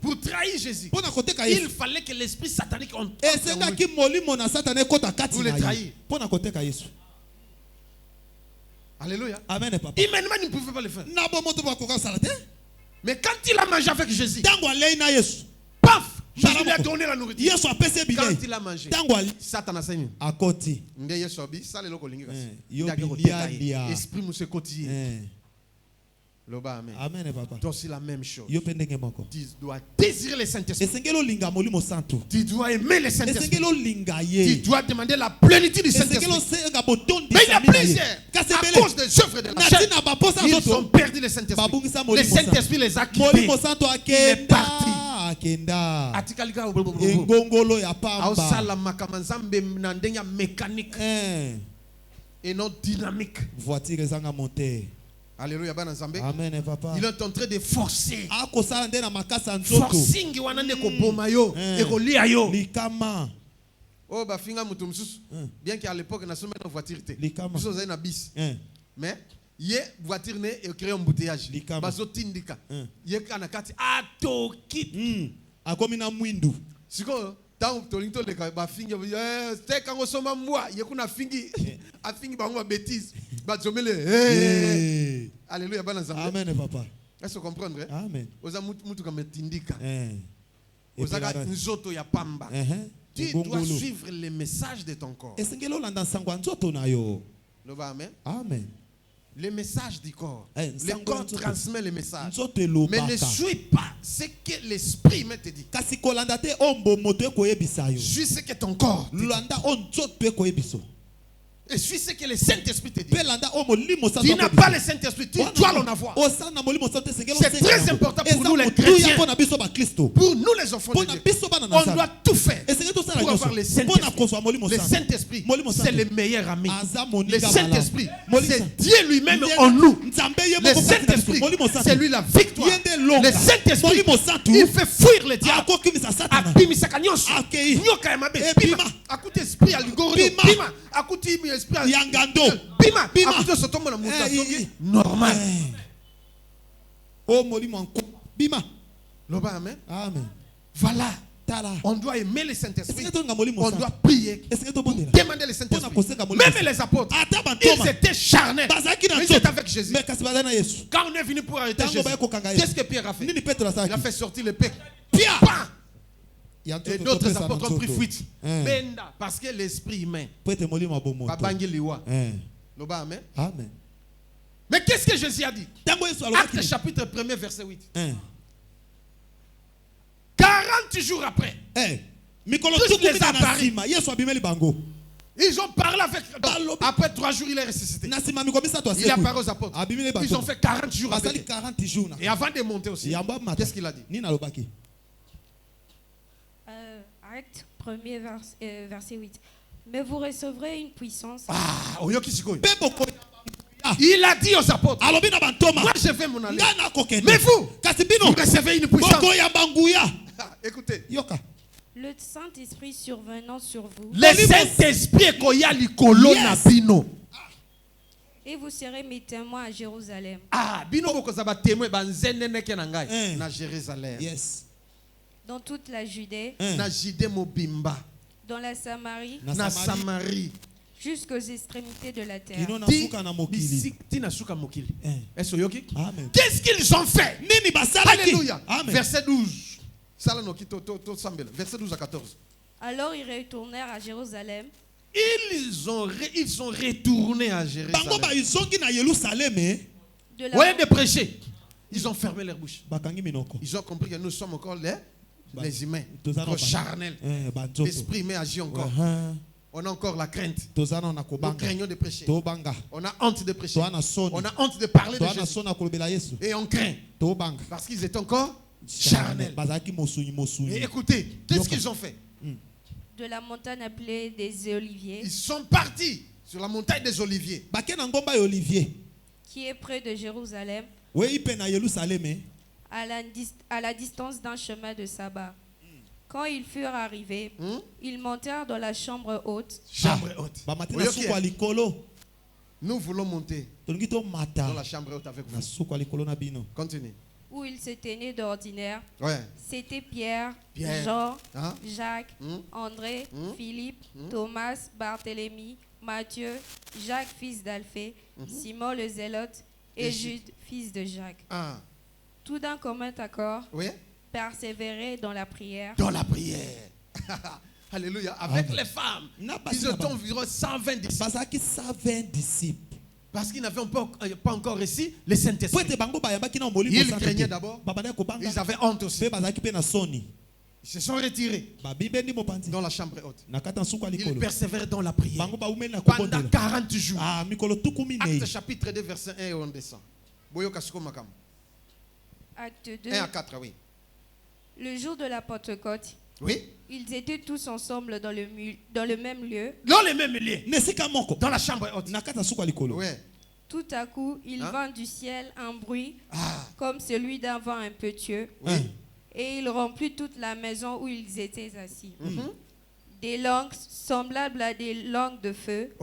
Pour trahir Jésus, il fallait que l'esprit satanique entre en lui. Pour le trahir. Alléluia. Amen papa. Humainement, il ne pouvait pas le faire. Mais quand il a mangé avec Jésus, paf, Jésus lui a donné la nourriture. Quand il a mangé, Satan a saigné. Esprit mousse quotidien. Amen papa. Donc c'est la même chose. Tu dois désirer le Saint-Esprit. Tu dois aimer le Saint-Esprit. Tu dois demander la plénitude du Saint-Esprit. Mais il y a plusieurs. À cause des œuvres de la chair, ils ont perdu le Saint-Esprit. Le Saint-Esprit les a quittés. Il est parti. Mécanique et non dynamique. Alléluia. Amen papa. Il est en train de forcer. Forcing wanane ko boma yo e ko lia yo. Oh ba finga mutu mususu. Bien qu'à l'époque na somé na voiture té. Mususu za na bis. Mais ye voiture ne e créer un embouteillage. Bazo tindika. Ye kana kati atoki. Akomina mwindu. Siko tant tolinto le ba finga te kango soma mwa ye kuna fingi afingi ba ngwa bêtise ba zomele alléluia bana nzambe. Amen papa. Est-ce que vous comprenez? Amen. Oza mutu comme tindika. Oza ga nzoto ya pamba. Tu dois suivre les messages de ton corps. Amen. Amen. Les messages du corps. Le corps transmet les messages. Mais ne suis pas ce que l'esprit me te dit. Suis ce que ton corps te dit. Et suis ce que le Saint-Esprit te dit. Tu n'as pas le Saint-Esprit, tu dois l'en avoir. C'est très important pour nous les chrétiens. Pour nous les enfants de Dieu. On doit tout faire pour avoir le Saint-Esprit. Le Saint-Esprit, c'est le meilleur ami. Le Saint-Esprit, c'est Dieu lui-même en nous. Le Saint-Esprit, c'est lui la victoire. Le Saint-Esprit, il fait fuir le diable. Normal. Amen. Amen. Voilà. On doit aimer le Saint-Esprit. On doit prier. Demander le Saint-Esprit. Même les apôtres, ils étaient charnels. Ils étaient avec Jésus. Quand on est venu pour arrêter Jésus, qu'est-ce que Pierre a fait? Il a fait sortir le Pierre. Et d'autres apôtres ont pris fuite. Parce que l'esprit humain. Amen. Mais qu'est-ce que Jésus a dit? Acte chapitre 1er verset 8. 40 jours après, tous les appareils, ils ont parlé avec. Après 3 jours, il est ressuscité. Il est apparu aux apôtres. Ils ont fait 40 jours avec. Et avant de monter aussi, qu'est-ce qu'il a dit? Acte 1er verset 8. Mais vous recevrez une puissance. Il a dit aux apôtres, moi je vais m'en aller. Mais vous recevez une puissance. Écoutez. Le Saint-Esprit survenant sur vous. Le Saint-Esprit et vous serez mes témoins à Jérusalem. Yes. Dans toute la Judée. Dans la Samarie. Jusqu'aux extrémités de la terre. Qu'est-ce qu'ils ont fait? Alléluia. Verset 12. Verset 12 à 14. Alors ils retournèrent à Jérusalem. Ils sont retournés à Jérusalem. De prêcher. Ils ont fermé leur bouche. Ils ont compris que nous sommes encore les humains. Trop charnels. L'esprit humain agit encore. On a encore la crainte. Nous craignons de prêcher. On a honte de prêcher. On a honte de parler de Jésus. Et on craint. Parce qu'ils étaient encore charnels. Et écoutez, qu'est-ce qu'ils ont fait? De la montagne appelée des Oliviers. Ils sont partis sur la montagne des Oliviers. Qui est près de Jérusalem. À la distance d'un chemin de sabbat. Quand ils furent arrivés, ils montèrent dans la chambre haute. Nous voulons monter dans la chambre haute avec vous. Continue. Où ils se tenaient d'ordinaire. Ouais. C'était Pierre, Jean, Jacques, André, Philippe, Thomas, Barthélemy, Matthieu, Jacques fils d'Alphée, Simon le Zélote et Jude fils de Jacques. Tout d'un commun accord. Persévérer dans la prière. Dans la prière. Alléluia. Avec les femmes. Ils étaient environ 120 disciples. Parce qu'ils n'avaient pas encore reçu le Saint-Esprit. Ils craignaient d'abord. Ils avaient honte aussi. Ils se sont retirés dans la chambre haute. Ils persévèrent dans la prière. Pendant 40 jours. Acte chapitre 2, verset 1 et on descend. Acte 2. 1 à 4, oui. Le jour de la Pentecôte, ils étaient tous ensemble dans le même lieu. Dans le même lieu. Dans la chambre haute. Tout à coup, il vint du ciel un bruit comme celui d'un vent impétueux. Et il remplit toute la maison où ils étaient assis. Des langues semblables à des langues de feu.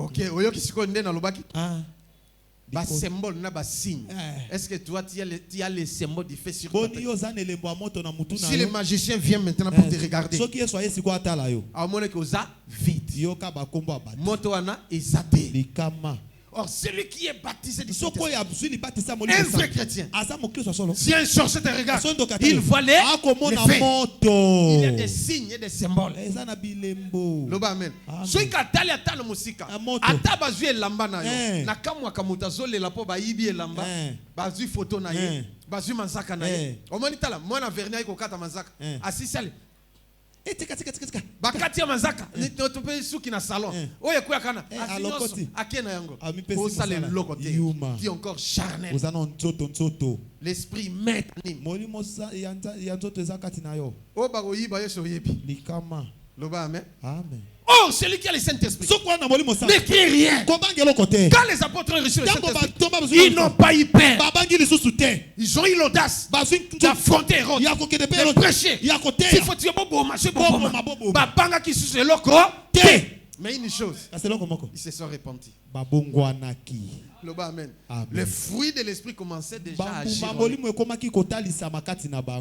Symbole n'a pas signe. Est-ce que toi tu as les symboles du fait sur toi? Si le magicien vient maintenant pour te regarder, or celui qui est baptisé du Saint-Esprit, un vrai chrétien, si un sorcier te regarde, il voit les faits. Il y a des signes et des symboles. Amen. Soki katali atalo musika ata bazui elamba na yo nakamwa kamuta zolela po bayibi elamba bazui photo na ye bazui manzaka na ye omoni tala mwana vernia iko kata manzaka asisale bakati ya mazaka nitope suki na salon oye kuya kana akena yango osale loko te qui encore charnel l'esprit met molimo ya nzoto ezakati na yo o bakoyiba yeso yebi likama loba amen amen. Oh, celui qui a le Saint-Esprit ne crie rien. Quand les apôtres ont reçu le Saint-Esprit, ils n'ont pas eu peur. Ils ont eu l'audace d'affronter Hérode, de prêcher. S'il faut tuer Bobo, marcher Bobo, Babanga qui suce le loco. Mais une chose, ils se sont repentis. Amen. Le fruit de l'esprit commençait déjà à agir.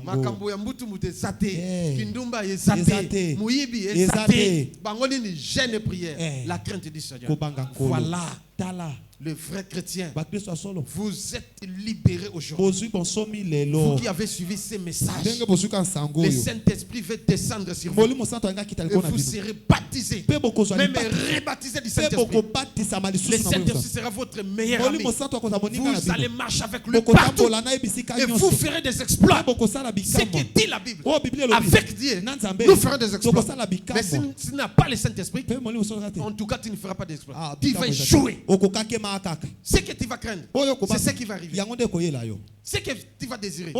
Makambo ya mbutu mutezate, kindumba yezate, muyibi yezate, bangoni ni jeûne prière, la crainte du Seigneur. Voilà. Le vrai chrétien, vous êtes libérés aujourd'hui. Vous qui avez suivi ces messages, le Saint-Esprit va descendre sur vous. Et vous serez baptisés, même rebaptisés du Saint-Esprit. Le Saint-Esprit sera votre meilleur ami. Vous allez marcher avec lui partout et vous ferez des exploits. Ce que dit la Bible, avec Dieu, nous ferons des exploits. Mais si tu n'as pas le Saint-Esprit, en tout cas, tu ne feras pas d'exploits. Tu vas échouer. Ce que tu vas craindre, c'est ce qui va arriver. Ce que tu vas désirer,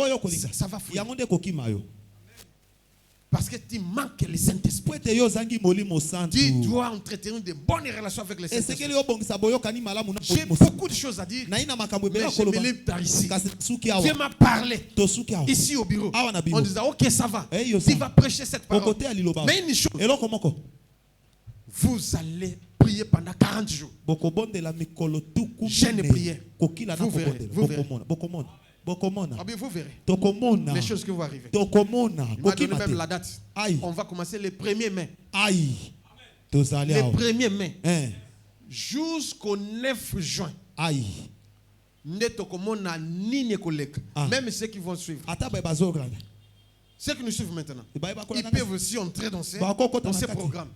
ça va fuir. Parce que tu manques le Saint-Esprit. Tu dois entretenir de bonnes relations avec le Saint-Esprit. J'ai beaucoup de choses à dire, mais je me lève par ici. Dieu m'a parlé ici au bureau en disant ok, ça va, tu vas prêcher cette parole. Mais une chose, vous allez prier pendant 40 jours. Jeûne et prière. Vous verrez. Vous verrez. Ah bien, vous verrez les choses qui vont arriver. Il m'a donné même la date. On va commencer le 1er mai. Le 1er mai jusqu'au 9 juin. Même ceux qui vont suivre. Ceux qui nous suivent maintenant, ils peuvent aussi entrer dans ces programmes.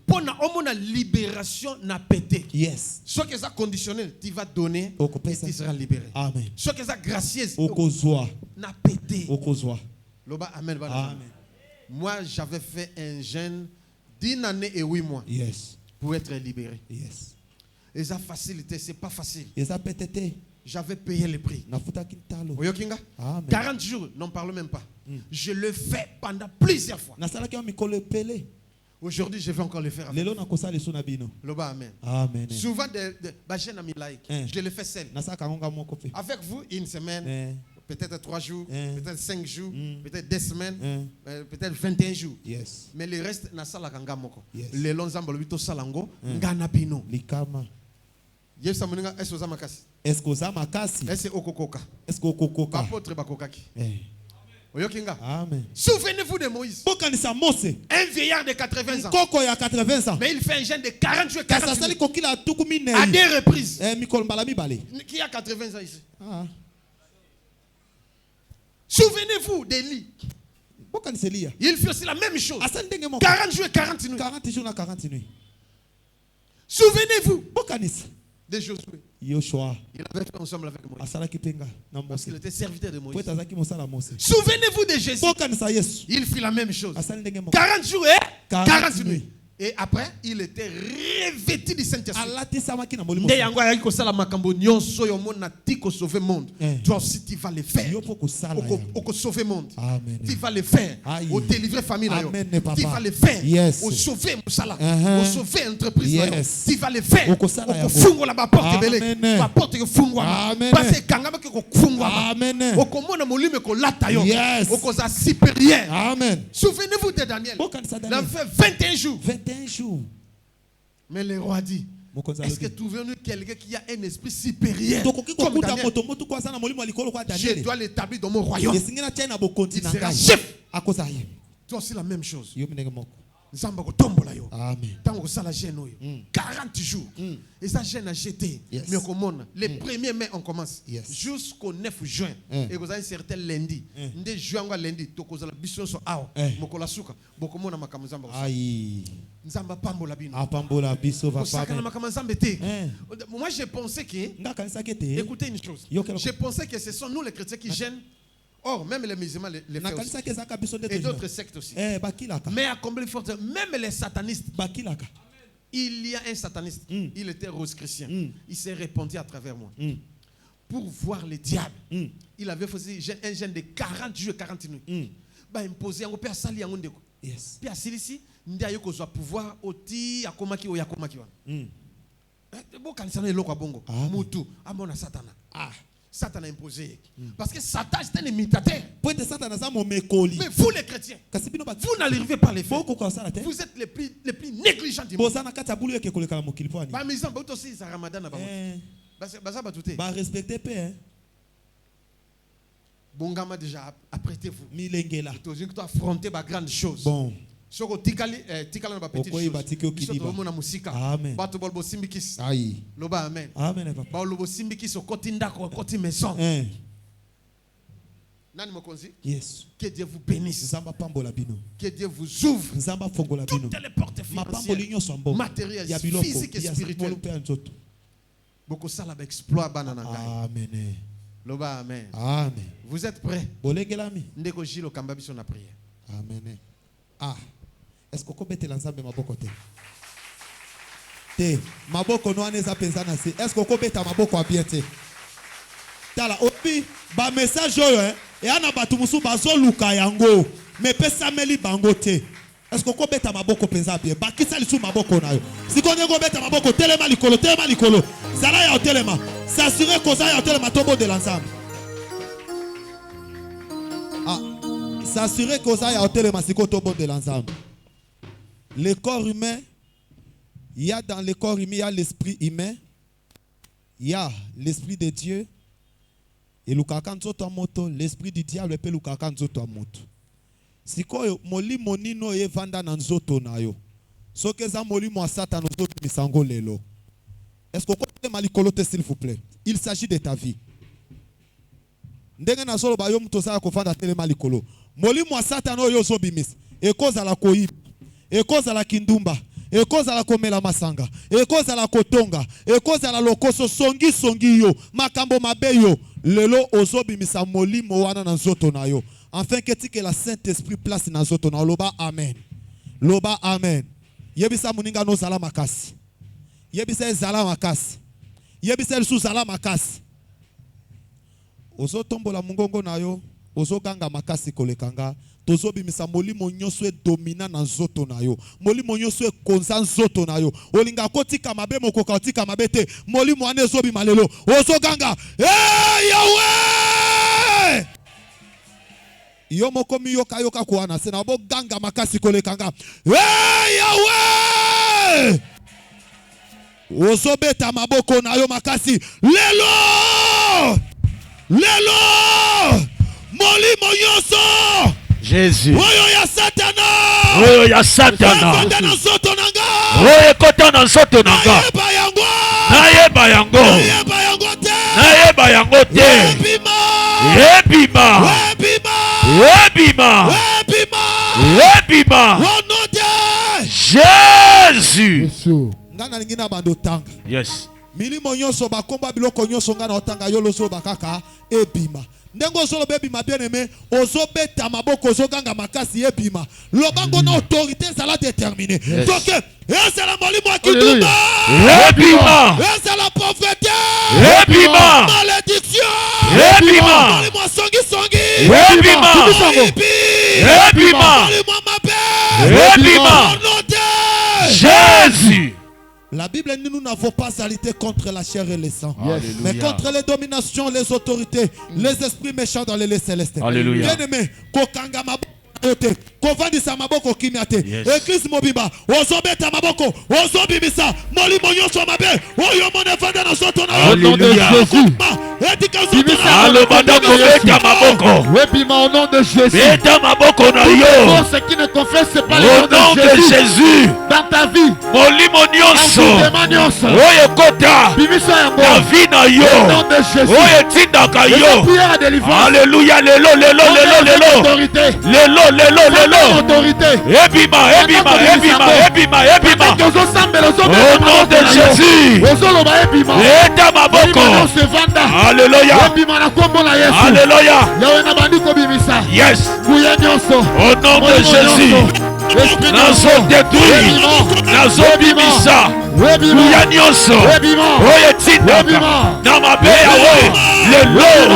Pour la libération n'a pété. Yes. Ce qui est conditionnel, tu vas donner et tu seras libéré. Amen. Ce qui est gracieuse n'a pété. Amen. Amen. Moi, j'avais fait un jeûne d'1 année et 8 mois pour être libéré. Yes. Et ça facilité, c'est pas facile. J'avais payé le prix. 40 jours, n'en parle même pas. Je le fais pendant plusieurs fois. Aujourd'hui, je vais encore le faire. Amen. Amen. Souvent, je le fais seul. Avec vous, une semaine, peut-être 3 jours, peut-être 5 jours, peut-être 2 semaines, peut-être 21 jours. Yes. Mais le reste, yes. Le long zambolobito salango, nganapino. Likama. Est-ce que okokoka? Est-ce que okokoka? Apôtre bakokaki. Amen. Souvenez-vous de Moïse. Un vieillard de 80 ans. Mais il fait un jeûne de 40 jours et 40 jours. À 2 reprises. Qui a 80 ans ici? Souvenez-vous d'Élie. Il fait aussi la même chose. 40 jours et 40 nuits. 40 jours et 40 nuits. Souvenez-vous de Josué. Il avait fait ensemble avec Moïse. Parce qu'il était serviteur de Moïse. Souvenez-vous de Jésus. Il fit la même chose. 40 jours et 40 nuits. Et après, il était revêtu du Saint-Esprit. Toi aussi, tu vas le faire. Au sauver le monde. Tu vas le faire. Au délivrer la famille. Tu vas le faire. Au sauver Moussala. Au sauver l'entreprise. Tu vas le faire. Au fungo la porte belé. La porte que fungo. Parce que quand on fungo. Au commande molime ko latayo. Au cosa supérieur. Souvenez-vous de Daniel. Il a fait 21 jours. 21 jours. Mais le roi dit, est-ce que tu veux quelqu'un qui a un esprit supérieur comme Daniel? Je dois l'établir dans mon royaume. Il sera chef. Toi aussi la même chose. Amen. 40 jours. Et ça gêne à jeter. Mais au le 1er mai, on commence. Jusqu'au 9 juin. Et vous avez un certain lundi. Dès juin, lundi, tu as la bision sur Ao. Mokola Souka. Bokomona Makamazamba. Aïe. Nzamba Pambola Bino. Pambola Biso va pas. Moi, je pensais que. Écoutez une chose. Je pensais que ce sont nous les chrétiens qui gênent. Or, même les musulmans les font aussi. Et d'autres sectes aussi. Mais à combler forte, même les satanistes. Il y a un sataniste, il était rose-chrétien. Il s'est répandu à travers moi. Pour voir le diable. Il avait fait un jeûne de 40 jours et 40 nuits. Bah imposé on peut sali en ndeko. Yes. Puis à celui-ci, ndia yoko zo pouvoir oti akomaki o yakomaki wa. Bon kanisa na eloko bongo. Mutu amona satana. Satan a imposé. Parce que Satan est un imitateur. Mais vous les chrétiens, vous n'arrivez pas à les faire. Vous êtes les plus négligents du monde. Bah mais ça aussi ça Ramadan na ba. Bah respectez paix. Bongama déjà apprêtez-vous. Vous dois affronter ba grande chose. Bon. Soko tikali na ba petite chose. Amen. Bato bolbo simbikis. Aïe. Loba amen. Amen papa. Ba lobo simbikis okoti ndako okoti maison. Nani mokonzi? Yes. Que Dieu vous bénisse. Nzamba pambola bino. Que Dieu vous ouvre. Nzamba fongola bino. Toutes les portes financières. Matérielles, physiques et spirituelles. Beaucoup ça la exploit banana. Amen. Loba amen. Amen. Vous êtes prêts? Ndeko Jilo Kambabi son prière. Amen. Est-ce que vous pouvez l'ensemble maboko te maboko no aneza penzana se est-ce que vous pouvez ta maboko a bien te tala opi ba message oyo e ana batu musu bazo luka yango me pesa meli bango te est-ce que vous pouvez ta maboko penza bien bakisa lisu maboko na yo sikone go beta maboko telema likolo zala ya telema s'assurer koza ya telema tobo de l'ensemble s'assurer koza ya telema siko tobo de l'ensemble. Le corps humain, il y a dans le corps humain, il y a l'esprit humain, il y a l'esprit de Dieu, et l'esprit du diable peut l'ukakanzoto moto. Si ko moli monino e vanda na nzoto na yo. So que za moli mo satan nzoto misango lelo. Est-ce que vous malikolote s'il vous plaît? Il s'agit de ta vie. Ndenge na solo ba yo mto sa ko fanda tele malikolo. Moli mo satan oyo zo bimis. E koza la koyiba. E koza la kindumba. E koza la komela masanga. E koza la kotonga. E koza la lokoso songi yo. Makambo mabeyo. Lelo ozo bimisa moli mo wana na nzoto na yo. Afin que la Saint-Esprit place na nzoto na yo. Loba amen. Loba amen. Yebisa muninga no zala makasi. Yebisa zala makasi. Yebisa su zala makasi. Ozo tombola mungongo na yo. Ozo ganga makasi kolekanga. Tozo bimisa molimo nyonso e domina na nzoto na yo. Molimo nyonso e konza nzoto na yo. Olinga kotika mabe mokoka otika mabe te. Molimo ane zo bimalelo. Ozo ganga. Hey Yahweh! Yo moko mi yoka yoka kuana. Sena bo ganga makasi kolekanga. Hey Yahweh! Ozo beta maboko na yo makasi. Lelo! Lelo! Molimo nyonso! Jésus. Oyo ya Satana. Oyo ya Satana. Oyo kota na nzoto nanga. Nayeba yango. Nayeba yango te. Ebima. Ebima. Ebima. Jésus. Ngana lingina bando tanga. Yes. Milimo nyonso bakomba biloko nyonso ngana otanga yolo so bakaka ebima. Ndengo solo bebi ma bien-aimé, ozobeta maboko ozoganga makasi ebima. Lobango na autorité ça l'a déterminé. Donc c'est la molimo akiduma. Ebima. C'est la pauvreté. Ebima. Malédiction. Ebima. Molimo songi. Ebima. Ebima. Molimo mabe. Ebima. Jésus. La Bible dit nous n'avons pas à lutter contre la chair et le sang, mais contre les dominations, les autorités, les esprits méchants dans les lieux célestes. Alléluia. Bien-aimé, kokanga maboko, kovandisa maboko kimiate. Église mobimba, ozobeta maboko, ozobimisa, molimo nyonso mabe, oyo mone vanda na soto na. Au nom de Jésus. Alobanda kobeta maboko. Webima au nom de Jésus. Beta maboko na yo. Ceux qui ne confessent pas le nom de Jésus. Dans ta vie. Molimo nyonso. Oyo kota. La vie na yo. Au nom de Jésus. Oyo tindaka yo. Alléluia. Lelo. Ebima. Au nom de Jésus. Beta maboko. Alléluia. Alléluia. Yes. Au nom de Jésus. Nazo détruit. Nazo bimisa. Bouya nyonso. Oye titaka. Namabe yawe. Le lot.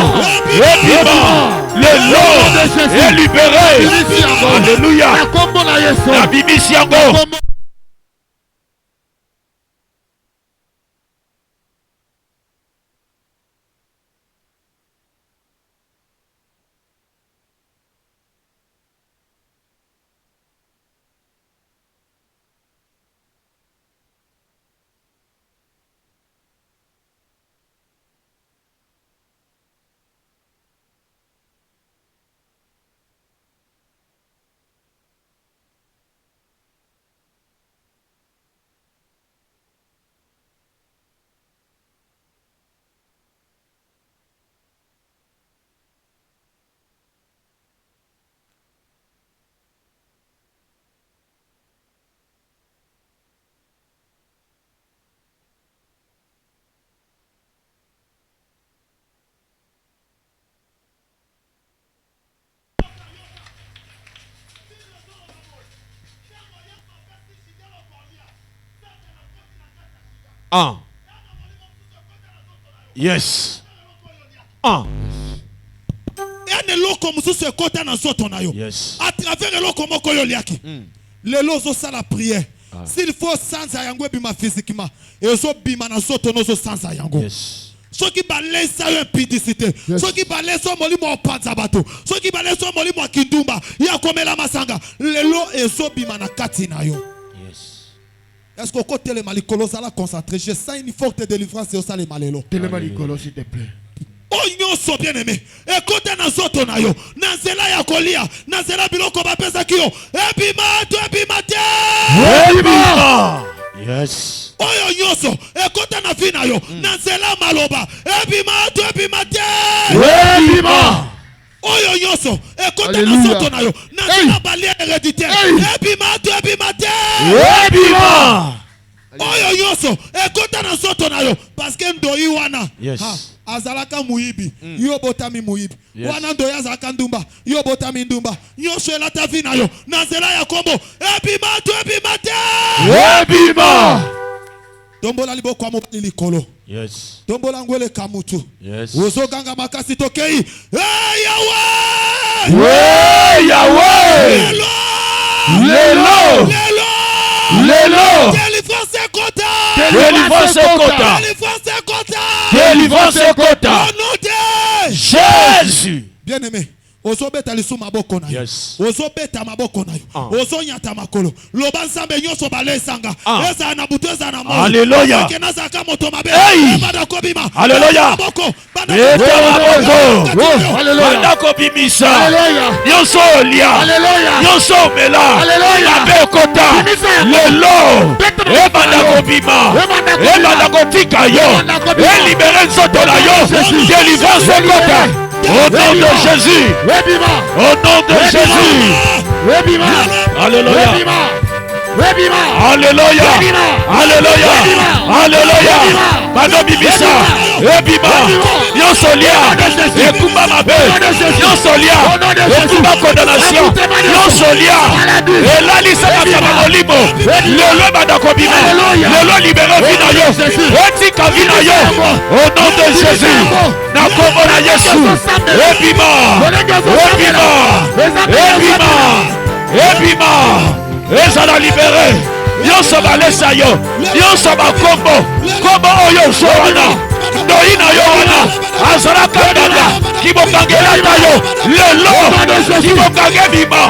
Le lot est libéré. Alléluia. La bimisi yango. Ah. Yes. Ah. Yes. À travers l'eau moko yo liaki. Le lozo ça la prière. S'il faut sans ayango bima physiquement et so bima na soto no so sans ayango. Yes. Ceux qui balaient ça impudicité. Ceux qui balaient ça molimo panzabato. Ceux qui balaient ça molimo kindumba. Ya komela masanga. Le lo et so bima na kati na yo. Est-ce qu'au côté les malikolo ça la concentré? Je sens une forte délivrance et au salé malelo. Télé malikolo s'il te plaît. Oh nyonso bien aimé. Écoute na zoto na yo. Na zela ya kolia. Na zela biloko ba pesa kiyo. Ebima to ebima te. Ebima. Yes. Oh nyonso. Écoute na vie na yo. Na zela maloba. Ebima to ebima te. Ebima. Oh nyonso. Écoute na zoto na yo. Na zela balia héréditaire. Ebima to ebima te. Ebima. Oh nyonso. Écoute na zoto na yo. Parce que ndoi wana. Yes. Azalaka muibi yo botami muibi wana ndo yazalaka ndumba yo botami ndumba nyonso elata vi na yo na nzela ya kombo ebima to ebima te ebima tombola liboko mobali likolo. Yes. Tombola ngwele kamutu. Yes. Ozoganga makasi tokei. Yahweh! Yahweh! Lelo! Délivrance Kota! Délivrance Kota! Délivrance Kota! Au nom de Jésus! Bien-aimé, ozobeta lisu maboko na yo. Yes. Ozobeta maboko na yo. Ozonyata makolo. Loba nzambe nyonso balesanga. Eza na butu eza na mo. Alléluia. Kenasa ka moto mabe. Bada kobima. Alléluia. Bada maboko. Bada kobimisa. Nyonso lia. Nyonso mela. Abe kota. Lelo. Bada kobima. Bada kotika yo. Libérer nzoto na yo. Délivrance kota. Au nom de Jésus. Au nom de Jésus. Alléluia. Alléluia. Alléluia. Alléluia. Bado bibisa. Ebima. Nyosolia. Ekumba mabe. Nyosolia. Ekumba condamnation. Nyosolia. Elalisa makama molimo. Lelo badako bima. Lelo libéré vina yo. Etika vina yo. Au nom de Jésus. Nakombo na Yesu. Ebima. Ebima. Ebima. Ebima. Ezala libéré. Nyonso balesa yo. Nyonso bakombo. Kombo oyo sowana. Doina yo wana. Azala kandanga. Kibokangelata yo. Lelo. Kibokange bima.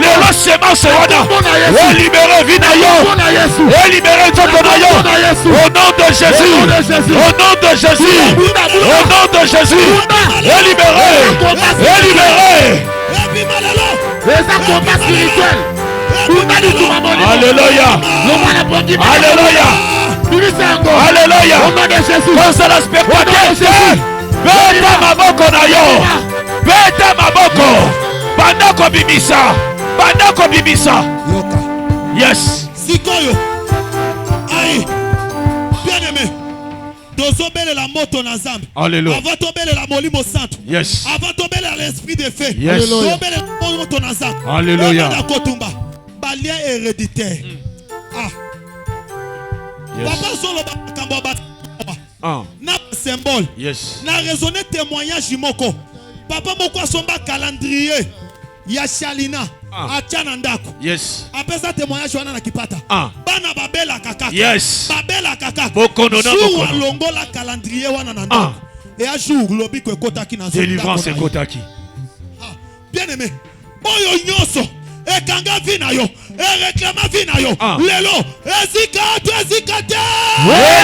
Lelo semence wana. Libéré vina yo. Libéré toto na yo. Au nom de Jésus. Au nom de Jésus. Au nom de Jésus. Libéré. Libéré. Les combats spirituels. Alléluia. Alléluia. Alléluia. Pense la spectateur. Beta maboko na yo. Beta maboko. Bandako bibisa. Bandako bibisa. Yoka. Yes. Sikoyo. Aïe. Bien aimé. la moto na Zambi. Alléluia. Avant tomber la molimo santo. Yes. Avant tomber l'esprit de feu. Yes. Tomber la moto na Zambi. Alléluia. Na kotumba. Balien héréditaire. Ah. Yes. Papa solo ba kamba ba. Na symbole. Yes. Na raisonner témoignage moko. Papa moko asomba calendrier. Ya Shalina. Achana ndako. Yes. Apesa témoignage wana na kipata. Bana babela kaka. Yes. Babela kaka. Bokono na bokono. Longo la calendrier wana na ndako. Et un jour lobi ko ekotaki na zone. Délivrance ekotaki. Bien aimé. Boyo nyoso. Ekanga vina yo. Réclama vina yo. Lelo. Ezika te.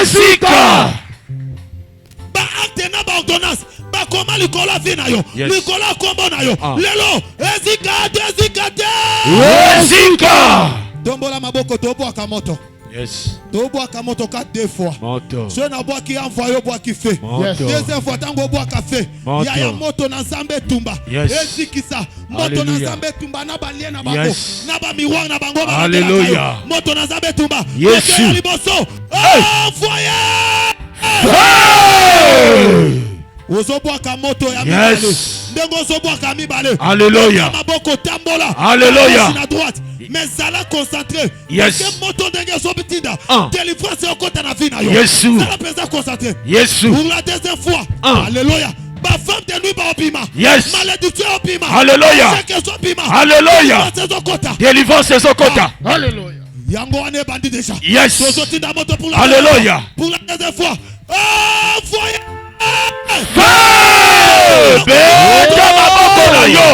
Ezika. Ba acte na ba ordonnance. Ba koma likola vina yo. Likola kombo na yo. Lelo. Ezika te. Ezika. Dombola maboko tobo akamoto. Yes. Tobo akamoto 4 fois. Moto. Je na bois qui envoie bois qui fait. Deuxième fois tango bois café. Ya moto na Nzambe tumba. Ezikisa. Moto na Nzambe tumba na balie na bango. Na ba miroir na bango ba. Alléluia. Moto na Nzambe tumba. Yes. Liboso. Envoyé. Ozoboaka moto ya mibale. Ndengo ozoboaka mibale. Alléluia. Maboko tambola. Alléluia. À droite. Mais ça l'a concentré. Yes. Parce que moto ndenge zobitinda. Délivrance au côté na vie na yo. Yesu. Ça l'a pesé concentré. Yesu. Pour la deuxième fois. Alléluia. Ba femme de nuit ba opima. Yes. Malédiction opima. Alléluia. Alléluia. Délivrance au côté. Alléluia. Yango ane bandi déjà. Yes. Alléluia. Pour la deuxième fois. Envoyez. Beta maboko na yo.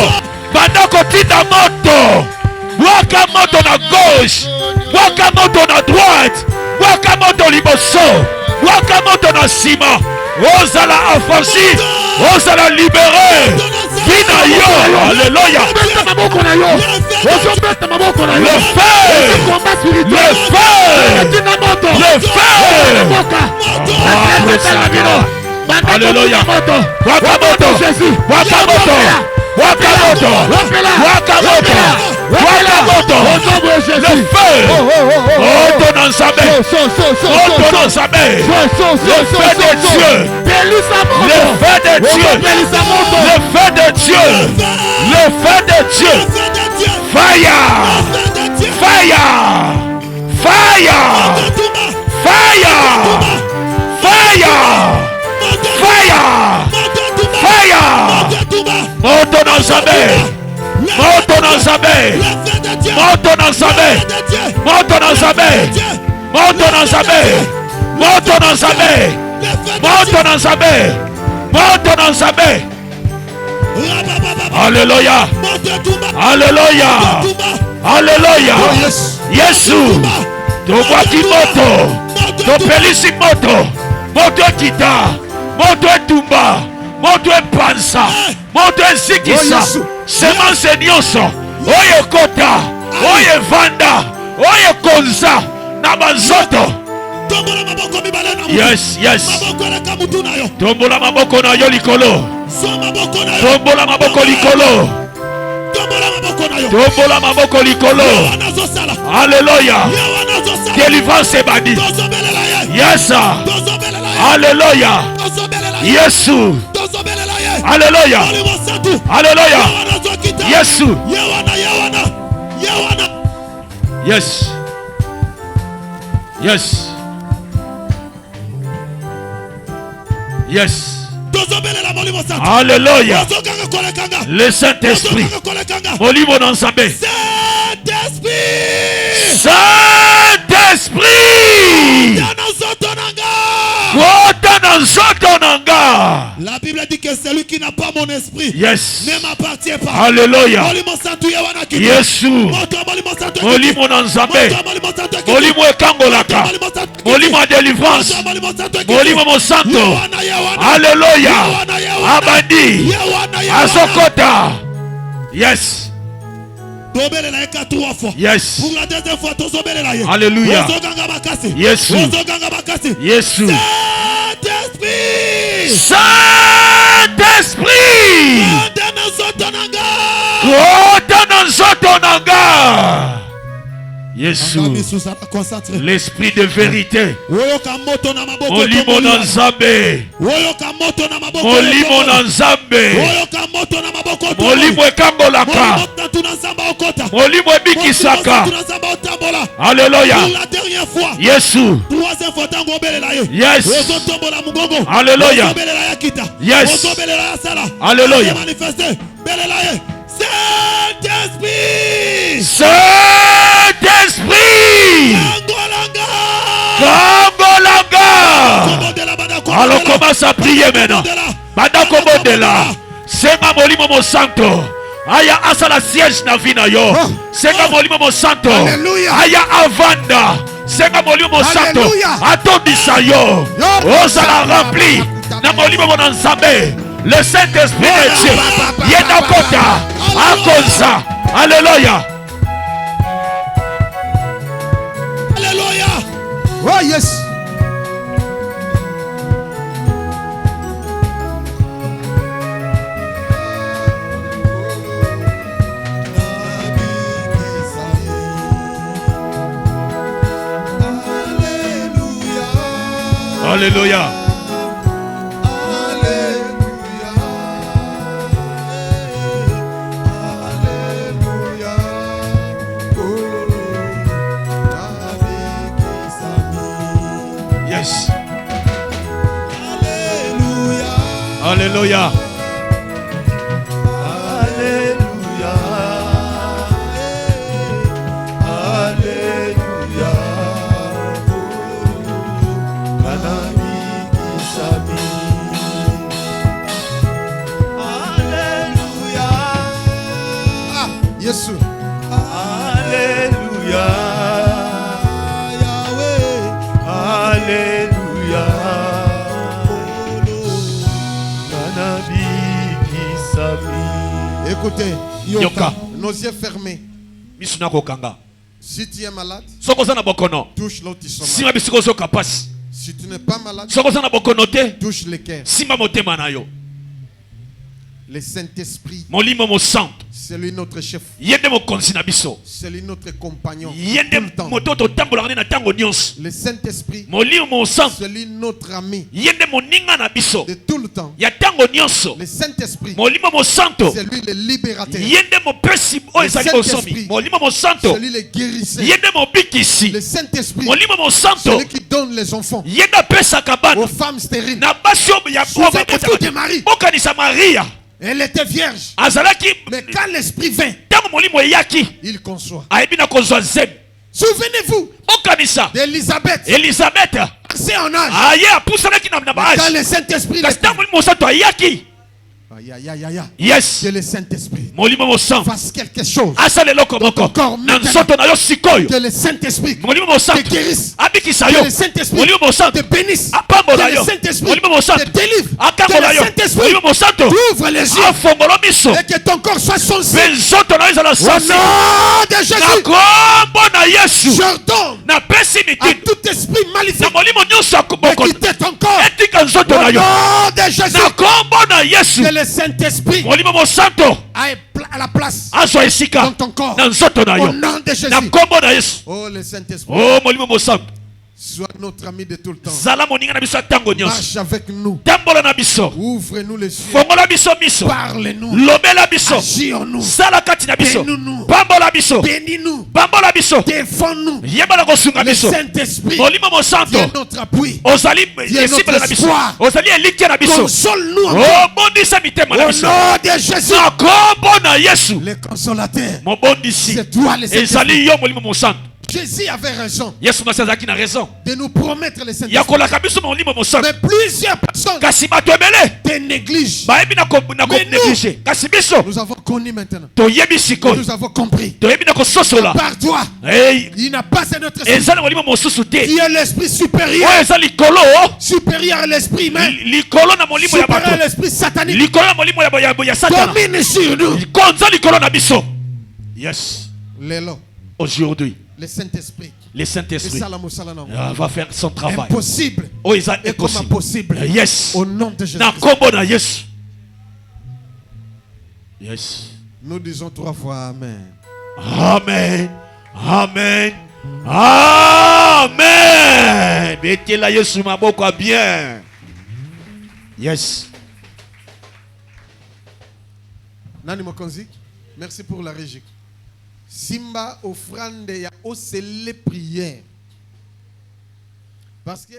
Banda kotinda moto. Waka moto na gauche. Waka moto na droite. Waka moto liboso. Waka moto na sima. Ozala affranchi. Ozala libéré. Vina yo. Alléluia. Le feu. Le feu. Le feu. Alléluia. Wakamoto. Wakamoto. Wakamoto. Wakamoto. Wakamoto. Le feu. Oh, ton ensemble. Oh, ton ensemble. Le feu de Dieu. Le feu de Dieu. Le feu de Dieu. Le feu de Dieu. Fire. Fire. Fire. Fire. Fire. Moto dans sa main. Moto dans sa main. Moto dans sa main. Moto dans sa main. Moto dans sa main. Moto dans sa main. Moto dans sa main. Moto dans sa main. Alléluia. Alléluia. Alléluia. Yesu. Tobwaki moto. Topelisi moto. Moto kita. Moto etumba. Moto epansa. Moto esikisa. Semence nyonso. Oyo kota. Oyo vanda. Oyo konza. Na banzoto. Yes, yes. Tombola maboko na yo likolo. Tombola maboko likolo. Tombola maboko likolo. Alléluia. Délivrance est bannie. Yes, sir. Alléluia. Yesu. Alléluia. Alléluia. Yesu. Yes. Yes. Yes. Alléluia. Le Saint-Esprit. Molimo Nansambé. Saint-Esprit. La Bible dit que celui qui n'a pas mon esprit ne m'appartient pas. Alléluia. Yesu. Molimo Nansambé. Molimo Ekangolaka. Molimo délivrance. Molimo Monsanto. Alléluia. Abandi. Asokota. Yes. Yes. Pour la deuxième fois, alléluia. Yesu. Yesu. Saint-Esprit. l'esprit de vérité. Molimo na Nzambe. Molimo na Nzambe. Molimo ekambolaka. Molimo ebikisaka. Alléluia. Yesu. Yes. Alléluia. Yes. Alléluia. Saint-Esprit. Saint-Esprit. Kangolanga. Alors commence à prier maintenant. Badakobo de là. Senga molimo mo santo. Aya asala siège na vina yo. Senga molimo mo santo. Aya avanda. Senga molimo mo santo. Atondisa yo. Osala rempli. Na molimo mo Nzambe. Le Saint-Esprit de Dieu. Yena kota. Akonza. Alléluia. Alléluia. Oh yes. Alléluia. Yes. Alléluia. Yesu. Alléluia. Yahweh. Alléluia. Écoutez, Yoka. Nos yeux fermés. Si tu es malade, touche l'autre qui sont malades. Si tu n'es pas malade, touche les cœurs. Le Saint-Esprit, c'est lui notre chef, c'est lui notre compagnon. Le Saint-Esprit, c'est lui notre ami de tout le temps. Le Saint-Esprit, c'est lui le libérateur. Le Saint-Esprit, c'est lui le guérisseur. Le Saint-Esprit, c'est lui qui donne les enfants aux femmes stériles. Souvenez-vous de Marie. Elle était vierge. Mais quand l'esprit vint, il conçoit. Souvenez-vous d'Élisabeth. C'est en âge. Quand le Saint-Esprit yes. que le Saint-Esprit fasse quelque chose. Encore que le Saint-Esprit te guérisse. Que le Saint-Esprit te bénisse. Que le Saint-Esprit te délivre. Que le Saint-Esprit t'ouvre les yeux. Et que ton corps soit sensible. Au nom de Jésus, j'ordonne à tout esprit maléfique de quitter ton corps. Au nom de Jésus, que le Saint-Esprit à la place dans ton corps. Au nom de Jésus. Oh, le Saint-Esprit. Sois notre ami de tout le temps. Marche avec nous. Ouvre-nous les yeux. Parle-nous. Agis en nous. Bénis-nous. Bénis-nous. Défends-nous. Le Saint-Esprit est notre appui. Est notre espoir. Console-nous. Au nom de Jésus. Le consolateur. C'est toi le Saint-Esprit. Jésus avait raison de nous promettre le Saint-Esprit. Mais plusieurs personnes te négligent. Mais nous avons connu maintenant. Nous avons compris. Par toi, il n'a pas un autre esprit. Il y a l'esprit supérieur. Supérieur à l'esprit humain. Supérieur à l'esprit satanique. Domine sur nous. Yes. Aujourd'hui. Le Saint-Esprit va faire son travail. Impossible. Et comment possible. Yes. Au nom de Jésus. Yes. Nous disons 3 fois Amen. Amen. Amen. Amen. Mettez la Yesu maboko bien. Yes. Nani Mokonzi, merci pour la régie. Simba offrande ya osele prière. Parce que